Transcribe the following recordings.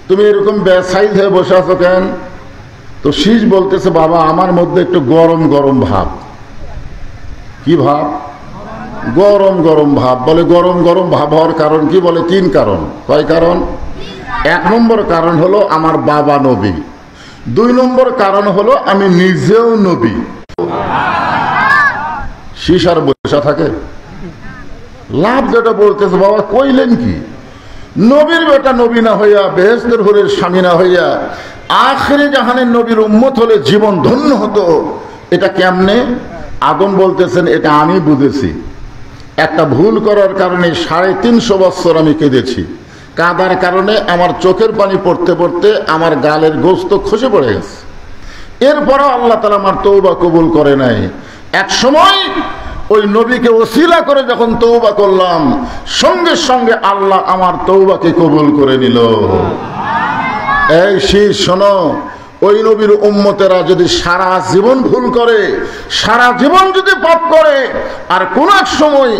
তুমি এরকম বেসাইজ হয়ে বসে আছো কেন? তো শীষ বলতেছে, বাবা আমার মধ্যে একটু গরম গরম ভাব। কি ভাব? গরম গরম ভাব। বলে গরম গরম ভাব হওয়ার কারণ কি? বলে 3 কারণ। কয় কারণ? 1 নম্বর কারণ হলো আমার বাবা নবী, 2 নম্বর কারণ হলো আমি নিজেও নবী। শীষ আর বসে থাকে লাভ? যেটা বলতেছে বাবা কইলেন কি, নবীর বেটা নবী না হইয়া, বেহেশতের হুরের স্বামী না হইয়া, আখিরে জাহানের নবীর উম্মত হলে জীবন ধন্য হতো। এটা কেমনে? আদম বলতেছেন এটা আমি বুঝেছি। একটা ভুল করার কারণে 350 বছর আমি কেঁদেছি। কাঁদার কারণে আমার চোখের পানি পড়তে পড়তে আমার গালের গোস্ত খসে পড়ে গেছে। এরপরও আল্লাহ তাআলা আমার তওবা কবুল করে নাই। এক সময় ওই নবীকে ওসিলা করে যখন তওবা করলাম, সঙ্গে সঙ্গে আল্লাহ আমার তওবাকে কবুল করে নিল। এই শীষ শোনো, ওই নবীর উম্মতেরা যদি সারা জীবন ভুল করে, সারা জীবন যদি পাপ করে, আর কোন এক সময়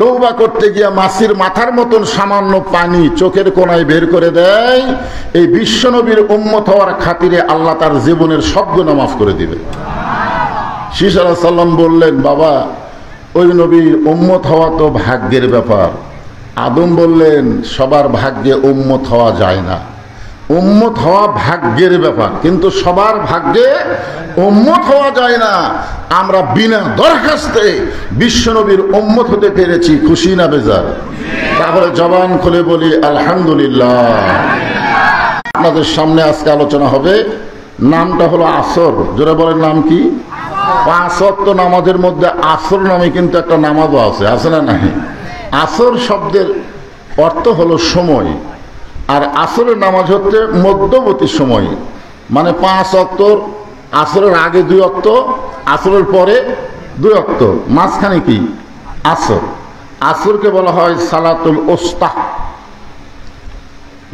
তওবা করতে গিয়া মাছির মাথার মতন সামান্য পানি চোখের কোণায় বের করে দেয়, এই বিশ্ব নবীর উম্মত হওয়ার খাতিরে আল্লাহ তার জীবনের সব গুনাহ মাফ করে দিবে। শীষ আলাইহিস সালাম বললেন, বাবা ওই নবীর উম্মত হওয়া তো ভাগ্যের ব্যাপার। আদম বললেন, সবার ভাগ্যে উম্মত হওয়া যায় না। উম্মত হওয়া ভাগ্যের ব্যাপার, কিন্তু সবার ভাগ্যে উম্মত হওয়া যায় না। আমরা বিনা দরখাস্তে বিশ্বনবীর উম্মত হতে পেরেছি, খুশি না বেজার? তাহলে জবান খুলে বলি আলহামদুলিল্লাহ। আপনাদের সামনে আজকে আলোচনা হবে, নামটা হলো আসর। জোরে বলেন, নাম কি? 5 ওয়াক্ত নামাজের মধ্যে আসর নামে কিন্তু একটা নামাজও আছে, আছে না নাই? আসর শব্দের অর্থ হলো সময়, আর আসরের নামাজ হচ্ছে মধ্যবর্তী সময়। মানে 5 ওয়াক্ত, আসরের আগে 2 ওয়াক্ত, আসরের পরে 2 ওয়াক্ত, মাঝখানে কি? আসর। আসরকে বলা হয় সালাতুল ওস্তা।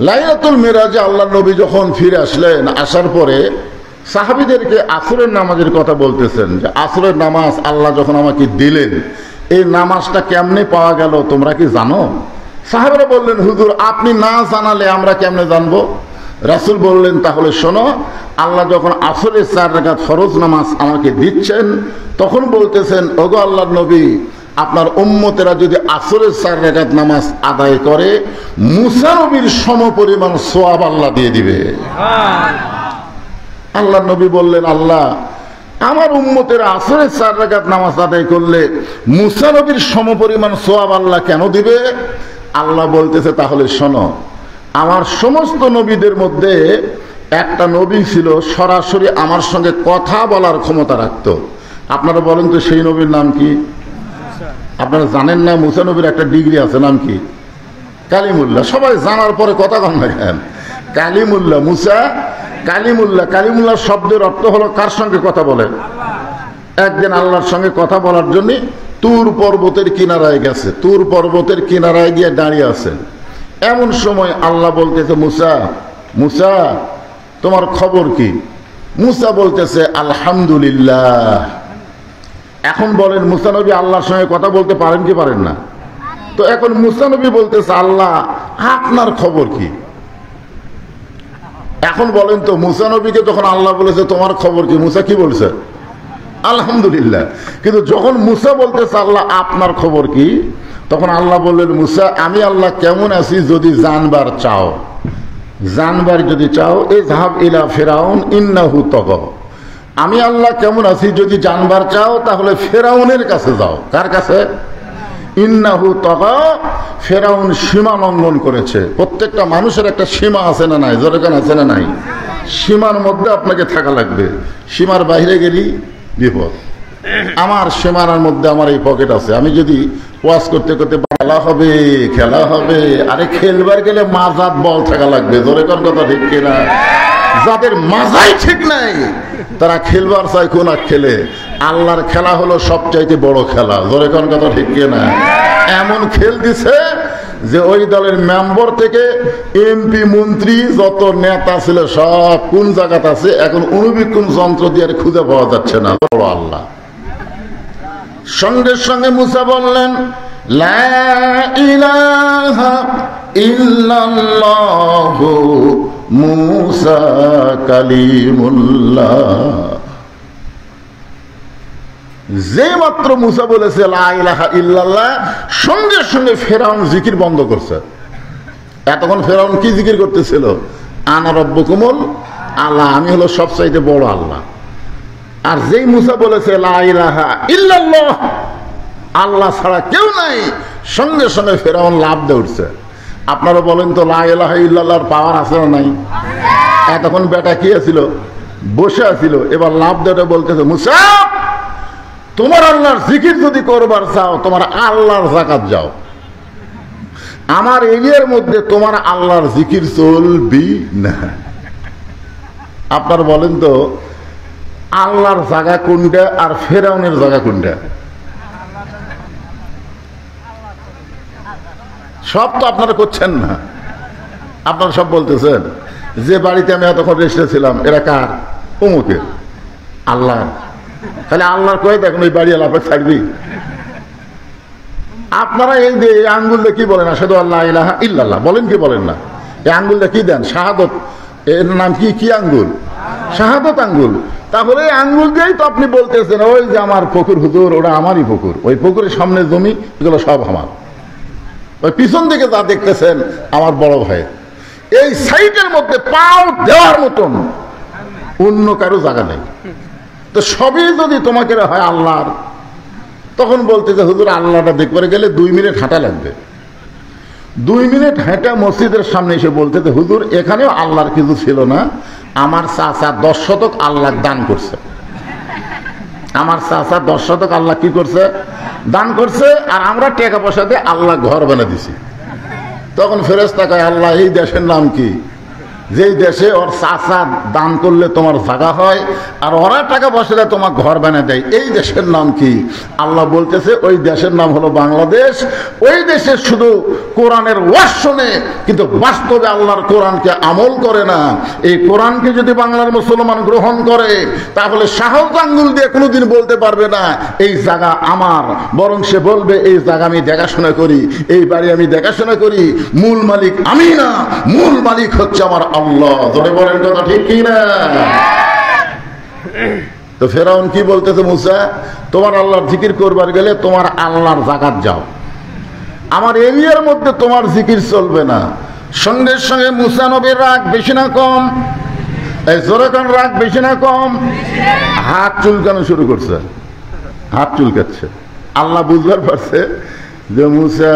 লাইলাতুল মিরাজে আল্লাহ নবী যখন ফিরে আসলেন, আসার পরে সাহাবীদেরকে আসরের নামাজের কথা বলতেছেন, যে আসরের নামাজ আল্লাহ যখন আমাকে দিলেন, এই নামাজটা কেমনে পাওয়া গেল তোমরা কি জানো? সাহাবারা বললেন, হুজুর আপনি না জানালে আমরা কেমনে জানবো? রাসূল বললেন, তাহলে শোনো, আল্লাহ যখন আসরের 4 রাকাত ফরজ নামাজ আমাকে দিচ্ছেন, তখন বলতেছেন, ওগো আল্লাহর নবী, আপনার উম্মতেরা যদি আসরের 4 রাকাত নামাজ আদায় করে, মুসা নবীর সমপরিমাণ সওয়াব আল্লাহ দিয়ে দিবে। আল্লাহর নবী বললেন, আল্লাহ আমার উম্মতেরা আসরের 4 রাকাত নামাজ আদায় করলে মুসা নবীর সমপরিমাণ সওয়াব আল্লাহ কেন দিবে? আল্লাহ বলতেছে, তাহলে শোনো, আমার সমস্ত নবীদের মধ্যে একটা নবী ছিল সরাসরি আমার সঙ্গে কথা বলার ক্ষমতা রাখত। আপনারা বলেন তো সেই নবীর নাম কি? আপনারা জানেন না? মুসা নবীর একটা ডিগ্রি আছে, নাম কি? কালিমুল্লাহ। সবাই জানার পরে কথা কন না কেন? কালিমুল্লাহ, মুসা কালিমুল্লাহ। কালিমুল্লাহ শব্দের অর্থ হলো কার সঙ্গে কথা বলে? একদিন আল্লাহর সঙ্গে কথা বলার জন্য তুর পর্বতের কিনারায় গেছে। তুর পর্বতের কিনারায় গিয়ে দাঁড়িয়ে আছেন। এমন সময় আল্লাহ বলতেছে, মুসা, মুসা তোমার খবর কি? মুসা বলতেছে, আলহামদুলিল্লাহ। এখন বলেন, মুসা নবী আল্লাহর সঙ্গে কথা বলতে পারেন কি পারেন না? তো এখন মুসা নবী বলতেছে, আল্লাহ আপনার খবর কি? এখন বলেন তো, মুসা নবীকে যখন আল্লাহ বলেছে তোমার খবর কি, মুসা কি বলছে? আলহামদুলিল্লাহ। কিন্তু যখন মুসা বলতেছে আল্লাহ আপনার খবর কি, তখন আল্লাহ বললেন, মুসা আমি আল্লাহ কেমন আছি যদি জানবার চাও, জানবার যদি চাও, ইযহাব ইলা ফিরাউন ইন্নাহু তাগা। আমি আল্লাহ কেমন আছি যদি জানবার চাও, তাহলে ফিরাউনের কাছে যাও। কার কাছে? ইন্নাহু তাগা। ফিরাউন সীমা লঙ্ঘন করেছে। প্রত্যেকটা মানুষের একটা সীমা আছে না নাই? যেরকম আছে না নাই? সীমার মধ্যে আপনাকে থাকা লাগবে। সীমার বাইরে গেলি বিপদ। আমার সীমানার মধ্যে আমার এই পকেট আছে। আমি যদি ওয়াজ করতে করতে খেলা হবে, খেলা হবে, আরে খেলবার গেলে মাজাত বল থাকা লাগবে। জোরে কোন কথা ঠিক কিনা? যাদের মাজাই ঠিক নাই তারা খেলবার চাই কোন খেলে। আল্লাহর খেলা হলো সবচাইতে বড় খেলা। জোরে কোন কথা ঠিক কিনা? এমন খেল দিছে যে ওই দলের মেম্বার থেকে এমপি মন্ত্রী যত নেতা ছিল সব কোন জায়গাতে আছে এখন অনুবীক্ষণ যন্ত্র দিয়ে খুঁজে পাওয়া যাচ্ছে না। বড় আল্লাহ। সঙ্গে সঙ্গে মুসা বললেন, লা ইলাহা ইল্লাল্লাহু মুসা কালিমুল্লাহ। যে মাত্র মুসা বলেছে লা ইলাহা ইল্লাল্লাহ, সঙ্গে সঙ্গে ফেরাউন জিকির বন্ধ করছে। এতক্ষণ ফেরাউন কি জিকির করতেছিল? আনা রব্বুকুমুল আল্লাহ, আমি হলো সবচাইতে বড় আল্লাহ। আর যেই মুসা বলেছে লা ইলাহা ইল্লাল্লাহ, আল্লাহ ছাড়া কেউ নাই, সঙ্গে সঙ্গে ফেরাউন লাভ দিয়ে উঠছে। আপনারা বলেন তো লা ইলাহা ইল্লাল্লাহর পাওয়ার আছে না নাই? এতক্ষণ বেটা কি আছিল? বসে আছিল। এবার লাভ দিয়ে বলতেছে মুসা, তোমার আল্লাহর জিকির যদি করবার চাও, তোমার আল্লাহর যাকাত যাও। আমার এরিয়ার মধ্যে তোমার আল্লাহর জিকির চলবি না। আপনার বলেন তো আল্লাহর জায়গা কোনটা আর ফেরাউনের জায়গা কোনটা? সব তো আপনারা করছেন না, আপনারা সব বলতেছেন যে বাড়িতে আমি এতক্ষণ রেস্টে ছিলাম, এরা কার? অমুকের। আল্লাহ। তাহলে আল্লাহর কয়ে দেখুন ওই বাড়ি আল্লাহ ছাড়বি? আপনারা এই যে আঙ্গুল দিয়ে কি বলেন? আশহাদু আল্লা ইলাহা ইল্লাল্লাহ বলেন কি বলেন না? এই আঙ্গুল দিয়ে কি দেন? শাহাদত। এর নাম কি? কি আঙ্গুল? শাহাদত আঙ্গুল। তাহলে এই আঙ্গুল দিয়েই তো আপনি বলতেছেন ওই যে আমার পুকুর হুজুর, ওটা আমারই পুকুর, ওই পুকুরের সামনে জমি, এগুলো সব আমার। ওই পিছন দিকে যা দেখতেছেন আমার বড় ভাই। এই সাইটের মধ্যে পাও দেওয়ার মতন অন্য কারো জায়গা নেই। তো সবই যদি তোমাকে হয় আল্লাহর, তখন বলতে যে হুজুর আল্লাহটা দেখতে গেলে 2 মিনিট হাঁটা লাগবে। 2 মিনিট হাঁটা মসজিদের সামনে এসে বলতে যে হুজুর এখানেও আল্লাহর কিছু ছিল না, আমার চাচা 10 শতক আল্লাহ দান করছে। আমার চাচা 10 শতক আল্লাহ কি করছে? দান করছে। আর আমরা টাকা পয়সা দিয়ে আল্লাহ ঘর বানিয়ে দিছি। তখন ফেরেশতা কয় আল্লাহ এই দেশের নাম কি? যেই দেশে ওর চাচা দান করলে তোমার জায়গা হয় আর ওরা টাকা পয়সা দিয়ে তোমার ঘর বানিয়ে দেয়, এই দেশের নাম কি? আল্লাহ বলতেছে ওই দেশের নাম হলো বাংলাদেশ। ওই দেশে শুধু কোরআনের ওয়াজ শোনে, কিন্তু বাস্তবে আল্লাহর কোরআনকে আমল করে না। এই কোরআনকে যদি বাংলার মুসলমান গ্রহণ করে, তাহলে সাহস আঙ্গুল দিয়ে কোনোদিন বলতে পারবে না এই জায়গা আমার, বরং সে বলবে এই জায়গা আমি দেখাশোনা করি, এই বাড়ি আমি দেখাশোনা করি, মূল মালিক আমি না, মূল মালিক হচ্ছে আমার আল্লাহ। ধরে বলেন কথা ঠিক কি না? তো ফেরাউন কি বলতেছে? মুসা তোমার আল্লাহর জিকির করবার গেলে তোমার আল্লাহর যাকাত যাও, আমার এরিয়ার মধ্যে তোমার জিকির চলবে না। সঙ্গে সঙ্গে মুসা নবীর রাগ বেশি না কম? এই জোরে কোন রাগ বেশি না কম? হাত চুলকানো শুরু করছে, হাত চুলকাচ্ছে। আল্লাহ বুঝবার পারছে যে মুসা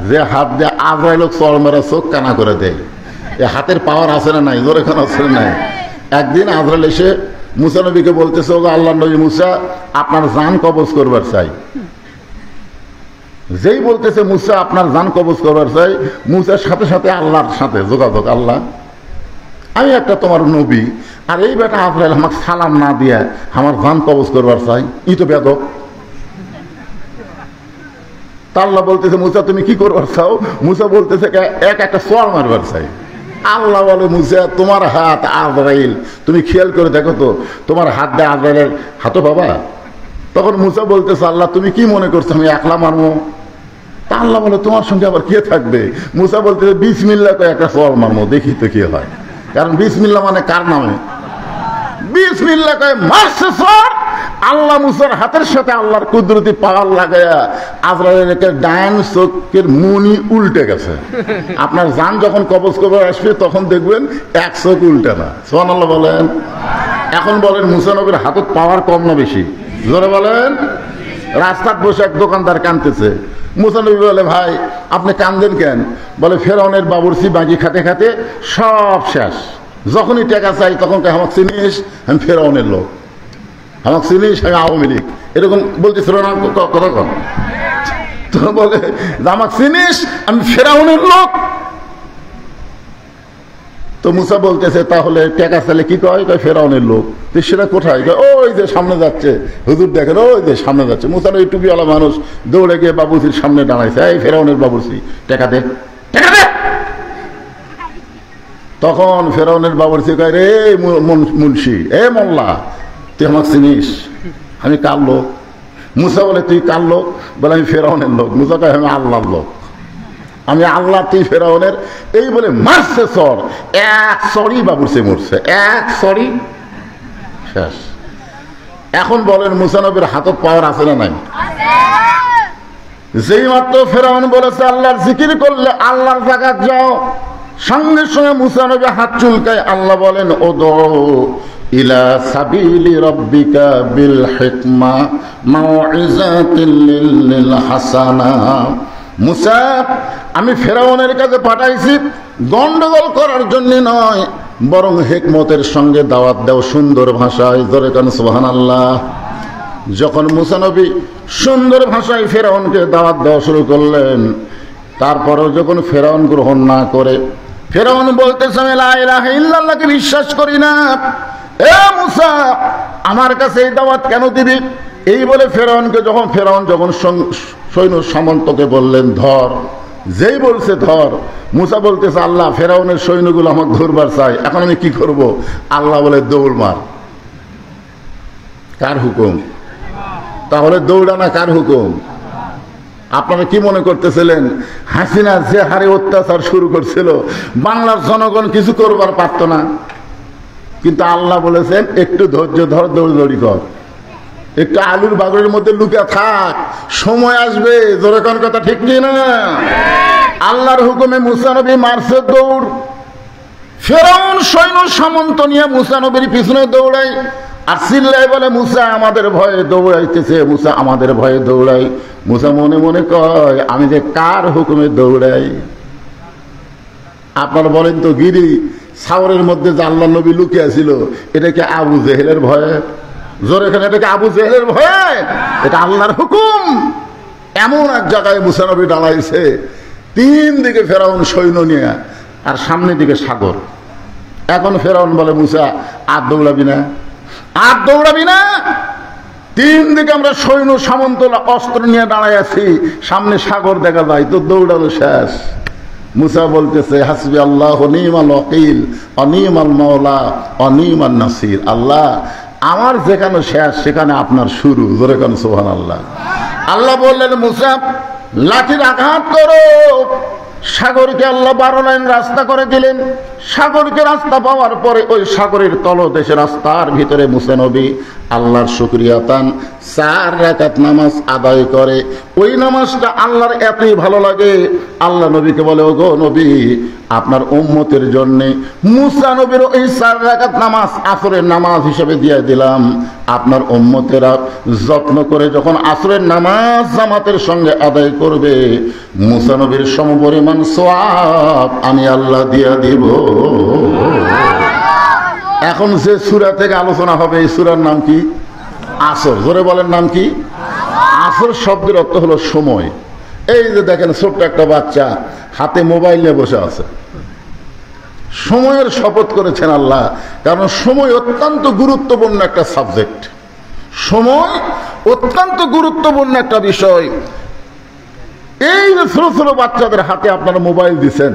যে হাত দিয়ে আজরাইল চড় মেরা চোখ কানা করে দেয়, এই হাতের পাওয়ার আছে না নাই? জোরে কোন আছে না নাই? একদিন আজরাইল এসে মুসা নবীকে বলতেছে ও আল্লাহ নবী মুসা আপনার জান কবজ করবার চাই। যেই বলতেছে মুসা আপনার জান কবজ করবার চাই, মুসার সাথে সাথে আল্লাহর সাথে যোগাযোগ। আল্লাহ আমি একটা তোমার নবী, আর এই বেটা আজরাইল আমাকে সালাম না দিয়া আমার জান কবজ করবার চাই, ই তো বেদক। তা আল্লাহ বলতেছে মুসা তুমি কি করবার চাও? মুসা বলতেছে একটা সোয়াল মারবার চাই। আল্লাহ বলে মুসা তোমার হাত আজরাইল, তুমি খেয়াল করে দেখো তো তোমার হাত দিয়ে আজরাইলের হাতও পাবা। তখন মুসা বলতেছে আল্লাহ তুমি কি মনে করছো আমি একলা মারবো? তা আল্লাহ বলে তোমার সঙ্গে আবার কে থাকবে? মুসা বলতেছে বিসমিল্লাহ কয়ে একটা সোয়াল মারবো, দেখি তো কি হয়। কারণ বিসমিল্লাহ মানে কার নামে? বিসমিল্লাহ কয়ে মারছে সর। আল্লাহ মুসার হাতের সাথে আল্লাহর কুদরতি পাওয়ার লাগায়া আজরাইলের ডান চোখের মুনি উল্টে গেছে। আপনার জান যখন কবজ করবে আসবে তখন দেখবেন এক চোখ উল্টে না। সুবহানাল্লাহ বলেন। এখন বলেন মুসা নবীর হাতত পাওয়ার কম না বেশি? জোরে বলেন। রাস্তার বসে এক দোকানদার কাঁদতেছে। মুসা নবী বলে ভাই আপনি কান্দেন কেন? বলে ফেরাউনের বাবুর্চি বাজি খাতে খাতে সব শেষ, যখনই টাকা চাই তখন আমাকে চিনিস আমি ফেরাউনের লোক, আমাকে চিনিস আমি আওয়ামী লীগ, এরকম বলতেছিল না কথা কন? তো বলে আমাকে চিনিস আমি ফেরাউনের লোক। তো মুসা বলতেছে তাহলে টাকা চাইলে কি কয়? ফেরাউনের লোক। তো সেটা কোথায়? ওই যে সামনে যাচ্ছে, হুজুর দেখেন ওই যে সামনে যাচ্ছে। মুসা ওই টুপিওয়ালা মানুষ দৌড়ে গিয়ে বাবুর্চির সামনে দাঁড়াইছে, এই ফেরাউনের বাবুর্চি টাকা দে, টাকা দে। তখন ফেরাউনের বাবুর্চি কয় রে মুন্সি, এ মোল্লা তুই আমাকে চিনিস আমি কার লোক? মুসা বলে তুই কার লোক? বলে আমি ফেরাউনের লোক। মুসা কয় আমি আল্লাহর লোক। আমি আল্লাহ তুই ফেরাউনের, এই বলে মারছে চর, এক চরই বাবুরছে মরছে, এক চরই শেষ। এখন বলেন মুসা নবীর হাতত পাওয়ার আছে না নাই? যেই মাত্র ফেরাউন বলেছে আল্লাহর জিকির করলে আল্লাহর জাকাত যাও, সঙ্গে সঙ্গে মুসা নবী হাত চুলকায়। আল্লাহ বলেন ওদু ইলা সাবিলি রাব্বিকা বিল হিকমা মাউইজাতিল লিল হাসানা। মুসা, আমি ফেরাউনের কাছে পাঠাইছি গন্ডগোল করার জন্য নয়, বরং হিকমতের সঙ্গে দাওয়াত দাও, সুন্দর ভাষায়। জোরে কান সুবহানাল্লাহ। যখন মুসা নবী সুন্দর ভাষায় ফেরাউনকে দাওয়াত দেওয়া শুরু করলেন, তারপরেও যখন ফেরাউন গ্রহণ না করে, ফেরাউন বলতেছে আমি লা ইলাহা ইল্লাল্লাহকে বিশ্বাস করি না। এ মুসা, আমার কাছে এই দাওয়াত কেন দিবি? এই বলে ফেরাউনকে ফেরাউন যখন সৈন্য সামন্তকে বললেন ধর, যেই বলছে ধর, মুসা বলতেছে আল্লাহ ফেরাউনের সৈন্যগুলো আমাকে ধরবার চাই, এখন আমি কি করব? আল্লাহ বলে দৌড় মার। কার হুকুম? তাহলে দৌড়ানা কার হুকুম? আপনারা কি মনে করতেছিলেন হাসিনা যে হারে অত্যাচার শুরু করছিল, বাংলার জনগণ কিছু করবার পারত না? কিন্তু আল্লাহ বলেছেন একটু ধৈর্য ধর, দৌড়দৌড়ি কর, একটু আলুর বাগড়ের মধ্যে লুকা থাক, সময় আসবে। জোরে কোন কথা ঠিক কি না? আল্লাহর হুকুমে মুসা নবী মারছে দৌড়। ফেরাউন সৈন্য সামন্ত নিয়ে মুসা নবীর পিছনে দৌড়াই আর চিল্লাই বলে মুসা আমাদের ভয়ে দৌড়াইতেছে, মুসা আমাদের ভয়ে দৌড়াই। মুসা মনে মনে কয় আমি যে কার হুকুমে দৌড়াই? আপনারা বলেন তো, গিরি সাওরের মধ্যে যে আল্লাহ নবী লুকিয়ে ছিল, এটা কি আবু জেহেলের ভয়ে? জোরে এখানে, এটা কি আবু জেহেলের ভয়ে? এটা আল্লাহর হুকুম। এমন এক জায়গায় মুসা নবী দাঁড়াইছে, তিন দিকে ফেরাউন সৈন্য নিয়ে, আর সামনের দিকে সাগর। এখন ফেরাউন বলে মুসা আর দৌড়াবি না, আর দৌড়াবি না। তিন দিকে আমরা সৈন্য সামন্ত অস্ত্র নিয়ে দাঁড়ায় আছি, সামনে সাগর দেখা যায়, তো দৌড়ানো শেষ। মুসা বলতেছে হাসবি আল্লাহ নিমাল ওয়াকিল অনিমাল মাওলা অনিমান নাসির। আল্লাহ আমার যেখানে শেষ সেখানে আপনার শুরু। জোরে কান সুবহানাল্লাহ। আল্লাহ বললেন মুসা লাঠির আঘাত করো। সাগরকে আল্লাহ 12 লাইন রাস্তা করে দিলেন। সাগরকে রাস্তা পাওয়ার পরে ওই সাগরের তলদেশে রাস্তার ভিতরে মুসা নবী আল্লাহর শুকরিয়া তান 4 রাকাত নামাজ আদায় করে। ওই নামাজটা আল্লাহর এতই ভালো লাগে, আল্লাহ নবীকে বলে ওগো নবী, আপনার উম্মতের জন্য মুসা নবীর ওই 4 রাকাত নামাজ আসরের নামাজ হিসেবে দিয়ে দিলাম। আপনার উম্মতেরা যত্ন করে যখন আসরের নামাজ জামাতের সঙ্গে আদায় করবে, মুসা নবীর সমপরিমাণ সওয়াব আমি আল্লাহ দিয়া দিব। এখন যে সূরা থেকে আলোচনা হবে, এই সূরার নাম কি? আসর। জোরে বলেন নাম কি? আসর শব্দের অর্থ হলো সময়। এই যে দেখেন ছোট্ট একটা বাচ্চা হাতে মোবাইল নিয়ে বসে আছে, সময়ের শপথ করেছেন আল্লাহ, কারণ সময় অত্যন্ত গুরুত্বপূর্ণ একটা সাবজেক্ট। সময় অত্যন্ত গুরুত্বপূর্ণ একটা বিষয়। এই যে ছোট ছোট বাচ্চাদের হাতে আপনারা মোবাইল দিচ্ছেন,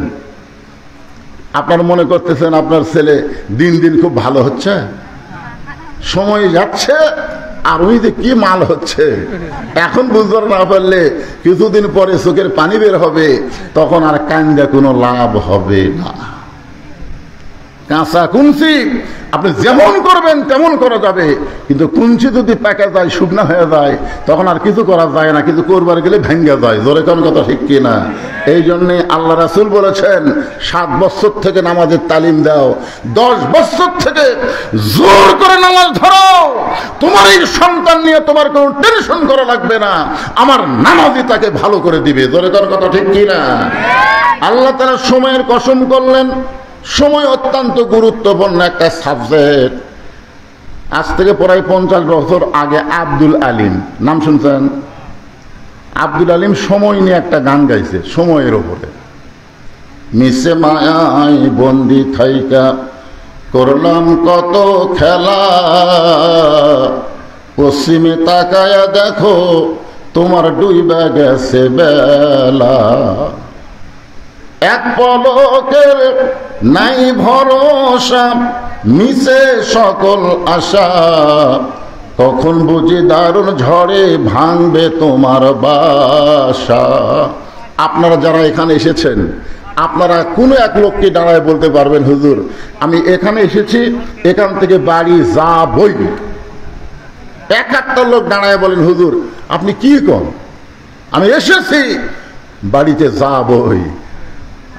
আপনারা মনে করতেছেন আপনার ছেলে দিন দিন খুব ভালো হচ্ছে, সময় যাচ্ছে আর ওই যে কি মাল হচ্ছে। এখন বুঝতে না পারলে কিছুদিন পরে চোখের পানি বের হবে, তখন আর কান্দা কোনো লাভ হবে না। কাঁচা কুঞ্চি আপনি যেমন করবেন তেমন করা যাবে, কিন্তু কুঞ্চি যদি পেকে যায়, শুকনা হয়ে যায়, তখন আর কিছু করা যায় না, কিছু করবার গেলে ভেঙ্গে যায়। জোরে কোন কথা ঠিক কিনা? এই জন্যে আল্লাহ রাসূল বলেছেন 7 বছর থেকে নামাজের তালিম দাও, 10 বছর থেকে জোর করে নামাজ ধরো। তোমার এই সন্তান নিয়ে তোমার কোনো টেনশন করা লাগবে না, আমার নামাজই তাকে ভালো করে দিবে। জোরে কোন কথা ঠিক কিনা? আল্লাহ তাআলা সময়ের কসম করলেন। সময় অত্যন্ত গুরুত্বপূর্ণ একটা সাবজেক্ট। আজ থেকে প্রায় 50 বছর আগে আব্দুল আলিম, নাম শুনছেন? আব্দুল আলিম সময় নিয়ে একটা গান গাইছে, সময়ের ওপরে। মিশে মায়ায় বন্দি থাইকা করলাম কত খেলা, পশ্চিমে তাকায়া দেখো তোমার ডুইবা গেছে বেলা। এক পলকের নাই ভরসা, মিশে সকল আশা, কখন বুঝি দারুণ ঝড়ে ভাঙবে তোমার বাসা। আপনারা যারা এখানে এসেছেন, আপনারা কোনো এক লোককে দাঁড়ায় বলতে পারবেন, হুজুর আমি এখানে এসেছি, এখান থেকে বাড়ি যাবই। এক একটা লোক দাঁড়ায় বলেন, হুজুর আপনি কি কন, আমি এসেছি বাড়িতে যাবই।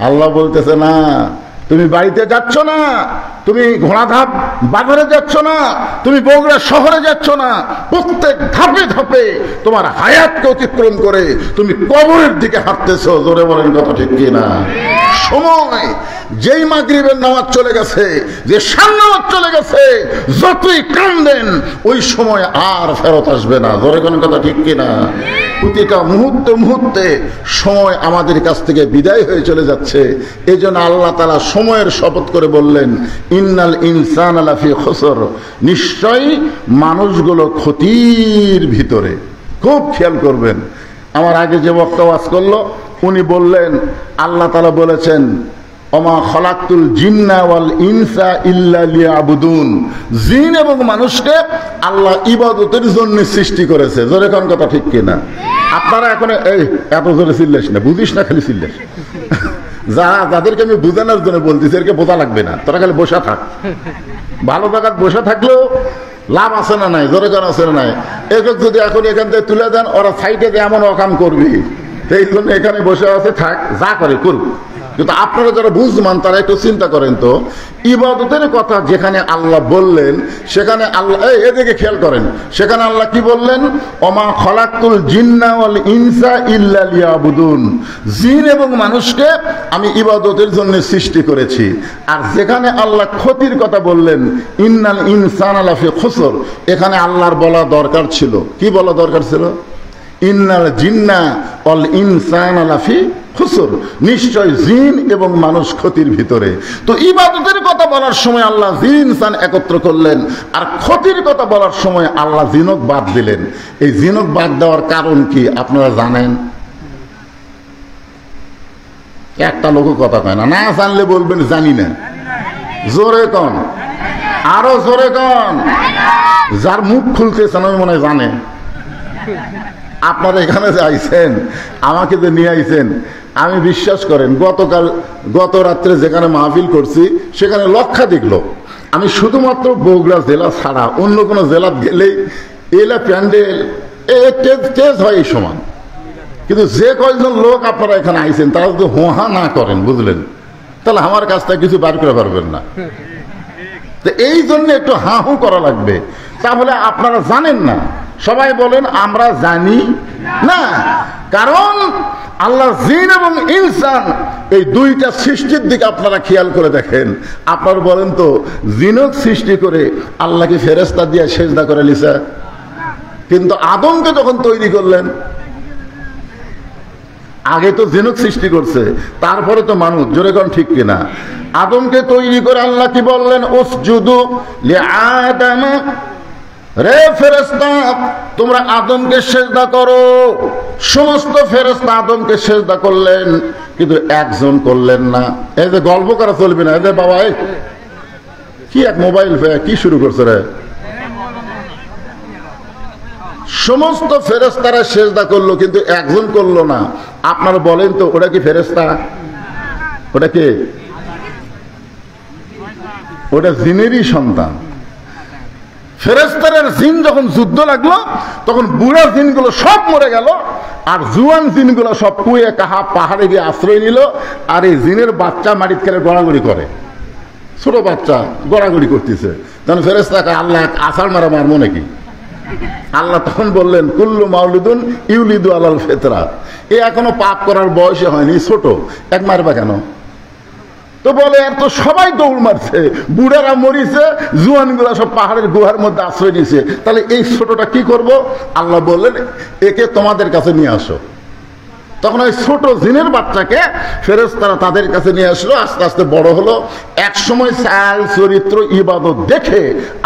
আল্লাহ বলতেছে না, তুমি বাড়িতে যাচ্ছ না, তুমি ঘোড়াধাপ বাজারে যাচ্ছ না, তুমি বগুড়া শহরে যাচ্ছ না, প্রত্যেক ধাপে ধাপে তোমার হায়াতকে অতিক্রম করে তুমি কবরের দিকে হাঁটতেছ। জোরে বলেন কথা ঠিক কিনা? সময় যেই মাগরিবের নামাজ চলে গেছে, যে শান নামাজ চলে গেছে, যতই কান্দেন ওই সময় আর ফেরত আসবে না। জোরে বলেন কথা ঠিক কিনা? প্রতিটা মুহূর্তে মুহূর্তে সময় আমাদের কাছ থেকে বিদায় হয়ে চলে যাচ্ছে। এই জন্য আল্লাহ তাআলা সময়ের শপথ করে বললেন, ইন্নাল ইনসানা লাফি খুসর, নিশ্চয়ই মানুষগুলো ক্ষতির ভিতরে। খুব খেয়াল করবেন। আমার আগে যে বক্তা ওয়াজ করলো উনি বললেন, আল্লাহ তাআলা বলেছেন, ওমা খলাকতুল জিন্না ওয়াল ইনসা ইল্লা লিয়াবুদুন, জিন এবং মানুষকে আল্লাহ ইবাদতের জন্য সৃষ্টি করেছে। জোরে কোন কথা ঠিক কিনা? আপনারা এখন এই এত জোরে চিল্লাস না, বুঝিস না, খালি চিল্লাস। যাদেরকে আমি বুঝানোর জন্য বলতেছি, এরকে বোঝা লাগবে না, তোরা খালি বসে থাক। ভালো জায়গায় বসে থাকলেও লাভ আছে না নাই? জোরে কোন আছে না নাই? একক যদি এখন এখান থেকে তুলে দেন, ওরা সাইডে দিয়ে এমন অকাম করবি, সেই জন্য এখানে বসে আছে, থাক, যা করে করুক। কিন্তু আপনারা যারা বুঝমান তারা একটু চিন্তা করেন তো, ইবাদতের কথা যেখানে আল্লাহ বললেন সেখানে আল্লাহ, এদিকে খেয়াল করেন, সেখানে আল্লাহ কি বললেন? ওমা খলাকতুল জিন্না ওয়াল ইনসা ইল্লা লিয়াবুদুন, জিন এবং মানুষকে আমি ইবাদতের জন্য সৃষ্টি করেছি। আর যেখানে আল্লাহ ক্ষতির কথা বললেন, ইন্নাল ইনসানা লাফি খুসর, এখানে আল্লাহর বলা দরকার ছিল, কি বলা দরকার ছিল? ইন্নাল জিন্না ওয়াল ইনসানা লাফি খুসর, নিশ্চয় জিন এবং মানুষ ক্ষতির ভিতরে। তো ইবাদতের কথা বলার সময় আল্লাহ জিন ইনসান একত্র করলেন, আর ক্ষতির কথা বলার সময় আল্লাহ জিনক বাদ দিলেন। এই জিনক বাদ দেওয়ার কারণ কি আপনারা জানেন? একটা লোক কথা কয় না, না জানলে বলবেন জানি না। জোরে কন, আরো জোরে কন। যার মুখ খুলতেছে না মনে হয় জানে। আপনারা এখানে যে আইছেন, আমাকে যে নিয়ে আইছেন, আমি বিশ্বাস করেন গত রাত্রে যেখানে মাহফিল করছি সেখানে লক্ষাধিক লোক। আমি শুধুমাত্র বগুড়া জেলা ছাড়া অন্য কোনো জেলা গেলেই এলা প্যান্ডেল তেজ হয় এই সমান। কিন্তু যে কয়েকজন লোক আপনারা এখানে আইছেন তারা যদি হোহা না করেন, বুঝলেন, তাহলে আমার কাছ থেকে কিছু বার করে পারবেন না। তো এই জন্য একটু হাহু করা লাগবে। তাহলে আপনারা জানেন না, সবাই বলেন আমরা জানি না। কারণ আল্লাহ জিন এবং ইনসান এই দুইটা সৃষ্টির দিকে আপনারা খেয়াল করে দেখেন। আপনারা বলেন তো, জিনক সৃষ্টি করে আল্লাহ কি ফেরেশতা দিয়ে সেজদা করে লিসা? কিন্তু আদমকে যখন তৈরি করলেন, আগে তো জিনক সৃষ্টি করছে, তারপরে তো মানুষ। জোরে কোন ঠিক কিনা? আদমকে তৈরি করে আল্লাহ কি বললেন? উসজুদু লিআদম, রে ফেরেশতা তোমরা আদমকে সেজদা করো। সমস্ত ফেরেশতা আদমকে সেজদা করলেন, কিন্তু একজন করলেন না। এই যে গল্প করা চলবে না। এই যে বাবা, কি এক মোবাইল কি শুরু করছে রে? সমস্ত ফেরেশতারা সেজদা করলো, কিন্তু একজন করলো না। আপনারা বলেন তো, ওটা কি ফেরেশতা? ওটা কে? ওটা জিনেরই সন্তান। ফেরেশতার জিন যখন যুদ্ধ লাগলো, তখন বুড়া জিনগুলো সব মরে গেল, আর জুয়ান জিনগুলো সব কুয়ে কাহা পাহাড়ে গিয়ে আশ্রয় নিল। আর এই জিনের বাচ্চা মাটির খেলে গড়াগড়ি করে, ছোট বাচ্চা গড়াগড়ি করতেছে। তখন ফেরেশতাকে আল্লাহ আছাড় মারা মারবো নাকি? আল্লাহ তখন বললেন, কুল্লু মাউলুদুন ইউলিদু আলাল ফিতরা, এ এখনো পাপ করার বয়সে হয়নি, ছোট, এক মারবা কেন? তো বলে, এর তো সবাই দৌড় মারছে, বুড়ারা মরিছে, জুয়ানগুলা সব পাহাড়ের গুহার মধ্যে আশ্রয় নিয়েছে, তাহলে এই ছোটটা কি করব? আল্লাহ বললেন, একে তোমাদের কাছে নিয়ে আসো। তখন ওই ছোট জিনের বাচ্চাকে ফেরেশতারা তাদের কাছে নিয়ে আসলো। আস্তে আস্তে বড় হলো। এক সময় চাল চরিত্র ইবাদত দেখে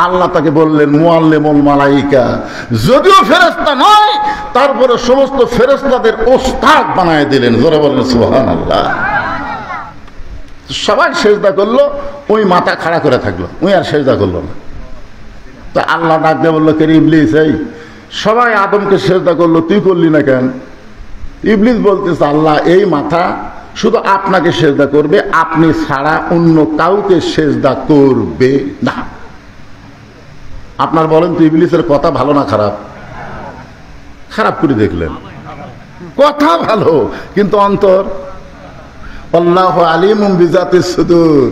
আল্লাহ তাকে বললেন মুআল্লিমুল মালাইকা। যদিও ফেরেশতা নয়, তারপরে সমস্ত ফেরেশতাদের ওস্তাদ বানায় দিলেন। জোরে বলেন সুবহানাল্লাহ। সবাই সেজদা করলো, ওই মাথা খাড়া করে থাকলো, ওই আর সেজদা করলো না। তো আল্লাহ ডাক দিয়ে বললো, কে ইবলিস, এই সবাই আদমকে সেজদা করলো, তুই করলি না কেন? ইবলিস বলতেছে আল্লাহ এই মাথা শুধু আপনাকে সেজদা করবে, আপনি ছাড়া অন্য কাউকে সেজদা করবে না। আপনার বলেন তো ইবলিসের কথা ভালো না খারাপ? খারাপ করে দেখলেন, কথা ভালো কিন্তু অন্তর। আল্লাহু আলিমুম বিজাতিস সুদূর।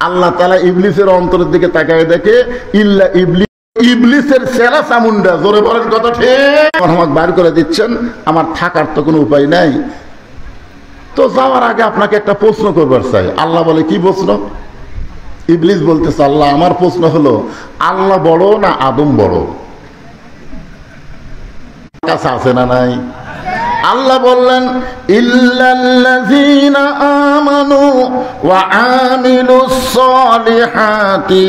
আল্লাহ তাআলা ইবলিসের অন্তরের দিকে তাকায় দেখে ইল্লা ইবলিস, ইবলিসের সেরা চামুন্ডা, জোরে বলেন কথা ঠিক। আমাকে বার করে দিচ্ছেন, আমার থাকার তো কোনো উপায় নাই। তো যাওয়ার আগে আপনাকে একটা প্রশ্ন করবার চাই। আল্লাহ বলে কি প্রশ্ন? ইবলিস বলতেছে আল্লাহ আমার প্রশ্ন হলো আল্লাহ বড় না আদম বড়? কাছে আছে না নাই? আল্লাহ বললেন ইল্লাল্লাযীনা আমানু ওয়া আমিলুস সালিহাতি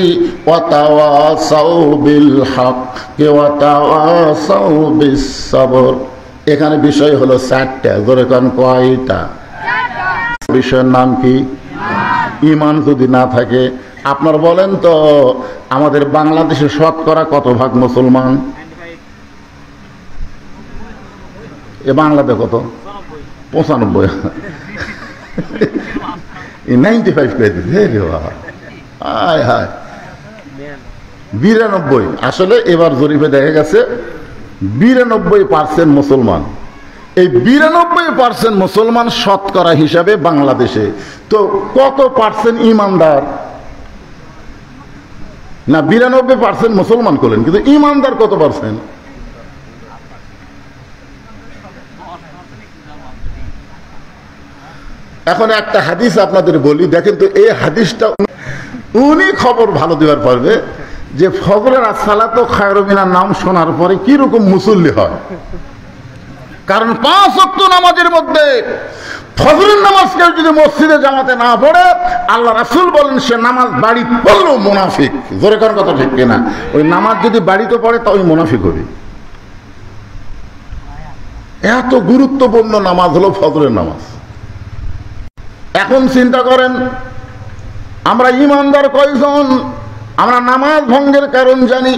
ওয়া তাওয়াসাউ বিল হাক্কি ওয়া তাওয়াসাউ বিস সাবর। এখানে বিষয় হলো 4টা। জোরে কোন কয়টা? বিষয়ের নাম কি? ঈমান যদি না থাকে, আপনার বলেন তো আমাদের বাংলাদেশে শতকরা কত ভাগ মুসলমান? এ বাংলাদেশ কত? 95। 95 করে দিচ্ছে। 92। আসলে এবার জরিপে দেখা গেছে 92% মুসলমান। এই 92% মুসলমান শতকরা হিসাবে বাংলাদেশে। তো কত পার্সেন্ট ইমানদার? না 92% মুসলমান করলেন, কিন্তু ইমানদার কত পার্সেন্ট? এখন একটা হাদিস আপনাদের বলি, দেখেন তো এই হাদিসটা উনি খবর ভালো দেওয়ার পারবে যে ফজরের সালাত খায়রুম মিনান নাম শোনার পরে কি রকম মুসল্লি হয়। কারণ 5 ওয়াক্ত নামাজের মধ্যে ফজরের নামাজ কেউ যদি মসজিদে জামাতে না পড়ে, আল্লাহ রাসূল বলেন সে নামাজ বাড়ি পড়লেও মুনাফিক। জোরে কোন কথা ঠিক কিনা? ওই নামাজ যদি বাড়িতে পড়ে তা ওই মুনাফিক হবে। এত গুরুত্বপূর্ণ নামাজ হলো ফজরের নামাজ। এখন চিন্তা করেন আমরা ইমানদার কয়জন? আমরা নামাজ ভঙ্গের কারণ জানি,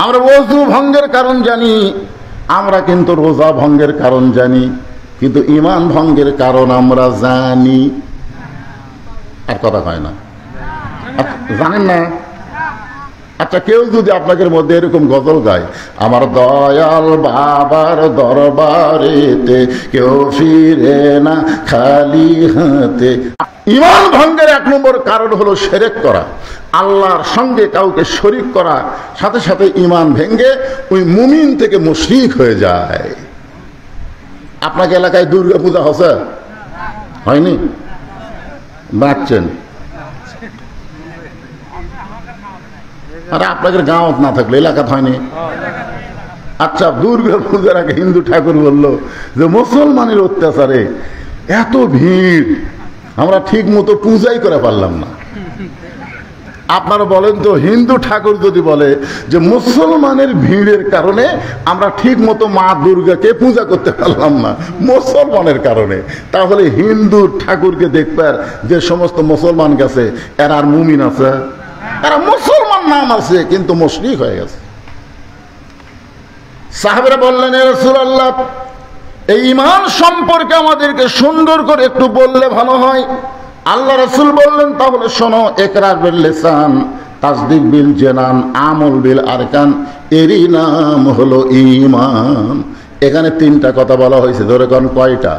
আমরা ওযু ভঙ্গের কারণ জানি, আমরা কিন্তু রোজা ভঙ্গের কারণ জানি, কিন্তু ঈমান ভঙ্গের কারণ আমরা জানি। আর কথা হয় না, জানেন না? আচ্ছা কেউ যদি আপনাদের মধ্যে এরকম গজল গায়, আমার দয়াল বাবার দরবারেতে কেউ ফিরে না খালি হাতে। ঈমান ভঙ্গের 1 নম্বর কারণ হলো শিরক করা, আল্লাহর সঙ্গে কাউকে শরীক করা। সাথে সাথে ঈমান ভেঙ্গে ওই মুমিন থেকে মুশরিক হয়ে যায়। আপনাকে এলাকায় দুর্গা পূজা হচ্ছে? হয়নি? বাঁচছেন? আরে আপনাদের গাঁও না থাকলে এলাকাত হয়নি? আচ্ছা দুর্গা পূজার আগে হিন্দু ঠাকুর বললো যে মুসলমানের অত্যাচারে এত ভিড়, আমরা ঠিক মতো পূজাই করে পারলাম না। আপনারা বলেন তো হিন্দু ঠাকুর যদি বলে যে মুসলমানের ভিড়ের কারণে আমরা ঠিক মতো মা দুর্গাকে পূজা করতে পারলাম না মুসলমানের কারণে, তাহলে হিন্দু ঠাকুরকে দেখবার যে সমস্ত মুসলমান গেছে এরা আর মুমিন আছে? এরা মুসলমান নাম আছে কিন্তু মুশরিক হয়ে গেছে। সাহাবারা বললেন হে রাসূলুল্লাহ এই ঈমান সম্পর্কে আমাদেরকে সুন্দর করে একটু বললে ভালো হয়। আল্লাহ রাসূল বললেন তাহলে শোনো, ইকরার বিল লিসান, তাসদীক বিল জানান, আমল বিল আরকান, এরই নাম হলো ঈমান। এখানে 3টা কথা বলা হয়েছে। ধরে কোন কয়টা?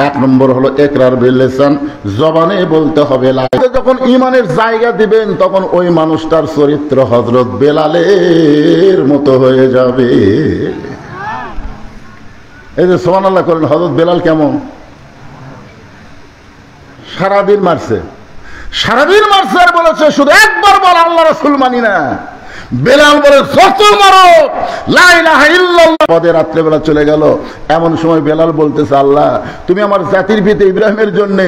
1 নম্বর হলো ইকরার বিল লিসান, জবানে বলতে হবে। যখন ঈমানের জায়গা দিবেন তখন ওই মানুষটার চরিত্র হযরত বেলালের মতো হয়ে যাবে। এই যে সুবহানাল্লাহ করেন, হযরত বেলাল কেমন? সারাদিন মারছে, সারাদিন মারছে আর বলেছে শুধু একবার বল আল্লাহ রাসূল মানি না। বেলাল বলে যত মারো লা ইলাহা ইল্লাল্লাহ। পদে রাত্রেবেলা চলে গেল। এমন সময় বেলাল বলতেছে আল্লাহ তুমি আমার জাতির পিতা ইব্রাহিমের জন্য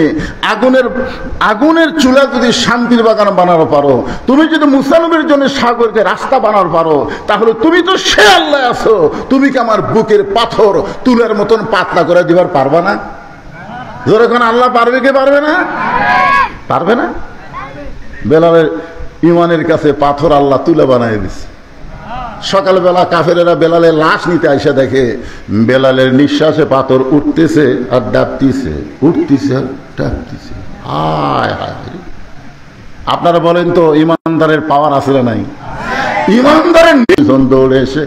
আগুনের চুলা যদি শান্তির বাগান বানানো পারো, তুমি যদি মুসা নবীর জন্য সাগরকে রাস্তা বানানো পারো, তাহলে তুমি তো সে আল্লাহ আছো, তুমি কি আমার বুকের পাথর তুলার মতন পাতলা করে দিবার পারবা না? যখন আল্লাহ পারবে কি পারবে না? পারবে না। বেলালের ঈমানের কাছে পাথর আল্লাহ তুলা বানায় দিচ্ছে। সকালবেলা কাফেরেরা বেলালের লাশ নিতে এসে দেখে বেলালের নিঃশ্বাসে পাথর উঠতেছে আর ডাবতিছে, উঠতেছে আর ডাবতিছে। হায় হায়, আপনারা বলেন তো ইমানদারের পাওয়ার আছে না নাই? ইমানদারের নিজন দৌড়ে এসে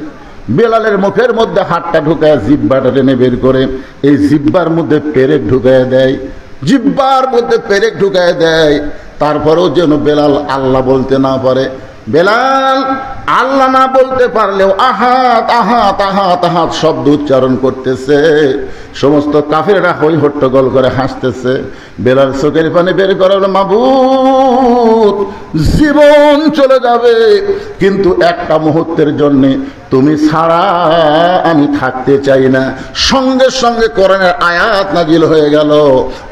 বেলালের মুখের মধ্যে হাতটা ঢুকায় জিব্বাটা টেনে বের করে এই জিব্বার মধ্যে পেরেক ঢুকায় দেয়, জিব্বার মধ্যে পেরেক ঢুকায় দেয়। তারপরেও যেন বেলাল আল্লাহ বলতে না পারে। বেলাল আল্লাহ না বলতে পারলেও আহাত আহাত আহাত আহাত শব্দ উচ্চারণ করতেছে। সমস্ত কাফেররা হই হট্টগোল করে হাসতেছে। বেলাল চোখের পানি বের করে, মাবুদ জীবন চলে যাবে কিন্তু একটা মুহূর্তের জন্য তুমি ছাড়া আমি থাকতে চাই না। সঙ্গে সঙ্গে কোরআনের আয়াত নাজিল হয়ে গেল,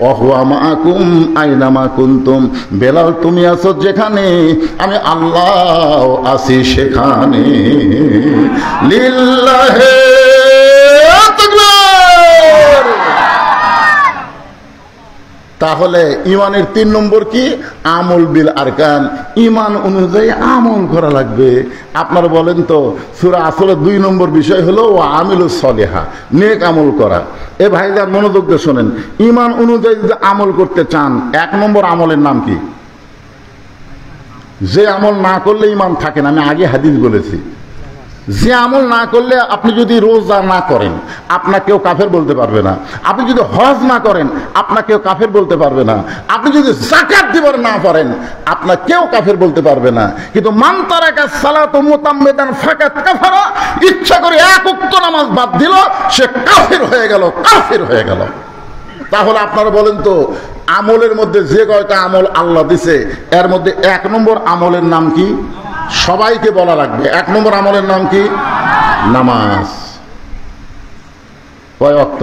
ওয়া মাআকুম আইনামা কুনতুম। বেলাল তুমি আছো যেখানে আমি আল্লাহ আছি সেখানে। লিল্লাহি তাকবীর। তাহলে ইমানের 3 নম্বর কি? আমল বিল আরকান। ইমান অনুযায়ী আমল করা লাগবে। আপনারা বলেন তো, সূরা আসরের 2 নম্বর বিষয় হলো ওয়া আমিলুস সলিহা, নেক আমল করা। এ ভাইজান মনোযোগ দিয়ে শোনেন, ইমান অনুযায়ী যদি আমল করতে চান 1 নম্বর আমলের নাম কি? যে আমল না করলে ইমান থাকে না। আমি আগে হাদিস বলেছি, যে আমল না করলে, আপনি যদি রোজা না করেন আপনাকেও কাফের বলতে পারবে না, আপনি যদি হজ না করেন আপনাকেও কাফের বলতে পারবে না, আপনি যদি যাকাত দিবার না পারেন আপনাকেও কাফের বলতে পারবে না। কিন্তু মান তারাকা সালাতু মুতাম্মিদান ফাকাত কাফারা, ইচ্ছা করে 1 ওয়াক্ত নামাজ বাদ দিল সে কাফের হয়ে গেল, কাফের হয়ে গেল। তাহলে আপনারা বলেন তো, আমলের মধ্যে যে কয়টা আমল আল্লাহ দিছে এর মধ্যে 1 নম্বর আমলের নাম কি? সবাইকে বলা লাগবে। 1 নম্বর আমলের নাম কি? নামাজ। কয় ওয়াক্ত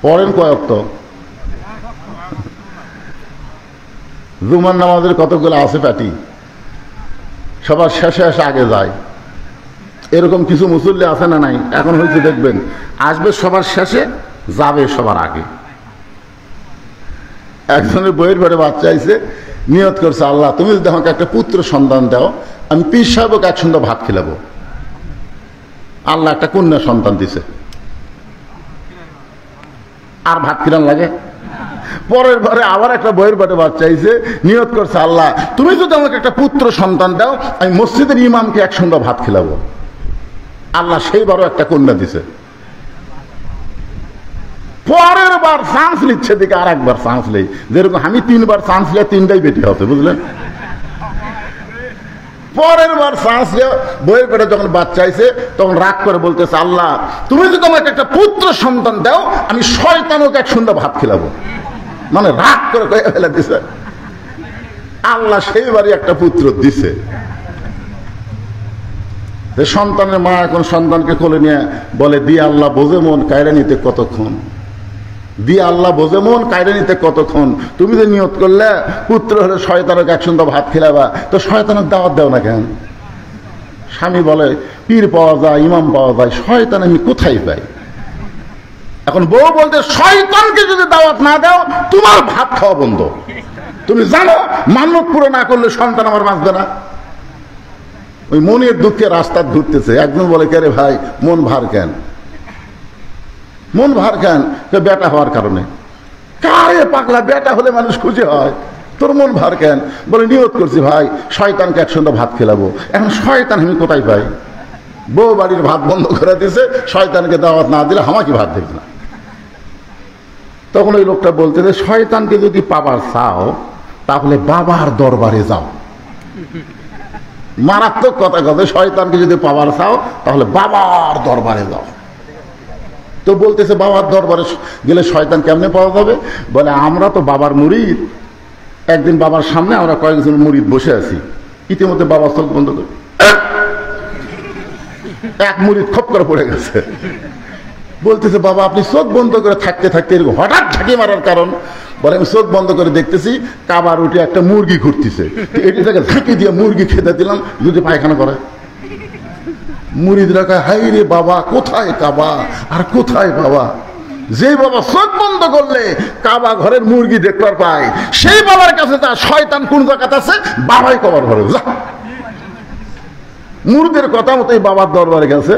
পড়েন? কয় ওয়াক্ত? জুমার নামাজের কতগুলো আছে পাটি, সবার শেষে এসে আগে যায়। এরকম কিছু মুসল্লি আছে না নাই? এখন হয়েছে দেখবেন, আসবে সবার শেষে, যাবে সবার আগে। একজনের বইয়ের ঘরে বাচ্চা আইছে, নিয়ত করছে, আল্লাহ তুমি যদি আমাকে একটা পুত্র সন্তান দাও আমি পীর সাহেবকে 1 সন্ধ্যা ভাত খিলাবো। আল্লাহ একটা কন্যা সন্তান দিছে, আর ভাত কিরান লাগে? পরের ঘরে আবার একটা বইয়ের ঘরে বাচ্চা আইছে, নিয়ত করছে, আল্লাহ তুমি যদি আমাকে একটা পুত্র সন্তান দাও আমি মসজিদের ইমামকে 1 সন্ধ্যা ভাত খিলাবো। আল্লাহ সেইবারও একটা কন্যা দিছে। পরের বার চান্স নিচ্ছে দিকে আর একবার চান্স নেই। যেরকম আমি 3 বার চান্স নিয়ে 3টাই বেটি হবে, বুঝলেন? পরের বার চান্স নিয়ে বইয়ের পেটে যখন বাচ্চা আইছে তখন রাগ করে বলতেছে, আল্লাহ তুমি যদি আমাকে একটা পুত্র সন্তান দাও আমি শয়তানকে 1 সন্ধ্যা ভাত খিলাবো। মানে রাগ করে কয়ে ফেলে দিছে। আল্লাহ সেইবারই একটা পুত্র দিছে। সন্তানের মা এখন সন্তানকে কোলে নিয়ে বলে, দিয়ে আল্লাহ বোঝে মন কায়রা নিতে কতক্ষণ, দিয়ে আল্লাহ বোঝে মন কায়রা নিতে কতক্ষণ। তুমি যে নিয়ত করলে পুত্র হলে শয়তানকে 1 সন্ধ্যা ভাত খিলাবা, তো শয়তানক দাওয়াত দাও না কেন? স্বামী বলে, পীর পাওয়া যায়, ইমাম পাওয়া যায়, শয়তান আমি কোথায় পাই? এখন বউ বলতে, শয়তানকে যদি দাওয়াত না দাও তোমার ভাত খাওয়া বন্ধ। তুমি জানো মান্যত পুরো না করলে সন্তান আমার বাঁচবে না। ওই মনের দুঃখে রাস্তা ঘুরতেছে। একজন বলে, কে রে ভাই মন ভার কেন? মন ভার কেন? বেটা হওয়ার কারণে। কারে পাগলা, বেটা হলে মানুষ খুশি হয়, তোর মন ভার কেন? বলে, নিয়ত করছি ভাই শয়তানকে 1 সন্ধ্যা ভাত খেলাবো। এখন শয়তান আমি কোথায় পাই? বউ বাড়ির ভাত বন্ধ করে দিয়েছে, শয়তানকে দাওয়াত না দিলে আমাকে ভাত দেবে না। তখন ওই লোকটা বলতে, শয়তানকে যদি পাবার চাও তাহলে বাবার দরবারে যাও। মারাত্মক কথা কথা, শয়তানকে যদি পাবার চাও তাহলে বাবার দরবারে যাও। তো বলতেছে, বাবার দরবারে গেলে শয়তান কেমনে পাওয়া যাবে? বলে, আমরা তো বাবার মুরিদ। একদিন বাবার সামনে আমরা কয়েকজন মুরিদ বসে আছি, ইতিমধ্যে বাবা চোখ বন্ধ করে, এক মুরিদ খপ করে পড়ে গেছে। বলতেছে, বাবা আপনি চোখ বন্ধ করে থাকতে থাকতে এরকম হঠাৎ ঝাঁকি মারার কারণ? বলে, আমি চোখ বন্ধ করে দেখতেছি কাবার উঠে একটা মুরগি ঘুরতেছে, এটি থেকে ঝাঁকি দিয়ে মুরগি খেতে দিলাম, যদি পায়খানা করে। মুরিদরা কয়, হাই রে বাবা, কোথায় কাবা আর কোথায় বাবা? যে বাবা চোখ বন্ধ করলে কাবা ঘরের মুরগি দেখবার পায়, সেই বাবার কাছে তা শয়তান কোন জায়গাতে আছে? বাবাই কাবার ঘরে যা। মুরদের কথা মতোই বাবার দরবারে গেছে।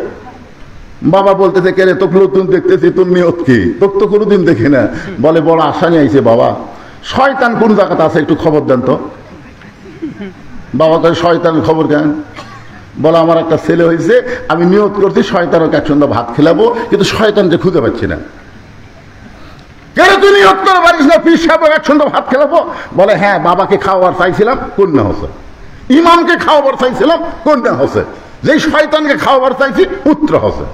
বাবা বলতেছে, কে রে, তোকে নতুন দেখতেছি, তোর নিয়ত কি? তোকে তো কোনোদিন দেখি না। বলে, বড় আশা নিয়ে আইছে বাবা, শয়তান কোন জায়গাতে আছে একটু খবর দেন তো। বাবা কয়, শয়তানের খবর কেন? বলে, আমার একটা ছেলে হয়েছে, আমি নিয়ত করছি শয়তানকে এক সন্ধ্যা ভাত খেলাবো, কিন্তু শয়তানকে খুঁজে পাচ্ছি না। কেন তুই নিয়ত করে পারিস না পীর সাহেব এক সন্ধ্যা ভাত খেলাবো? বলে, হ্যাঁ, বাবাকে খাওয়াবার চাইছিলাম, কন্যা হচ্ছে। ইমামকে খাওয়াবার চাইছিলাম, কন্যা হচ্ছে। যেই শয়তানকে খাওয়াবার চাইছি, পুত্র হচ্ছে।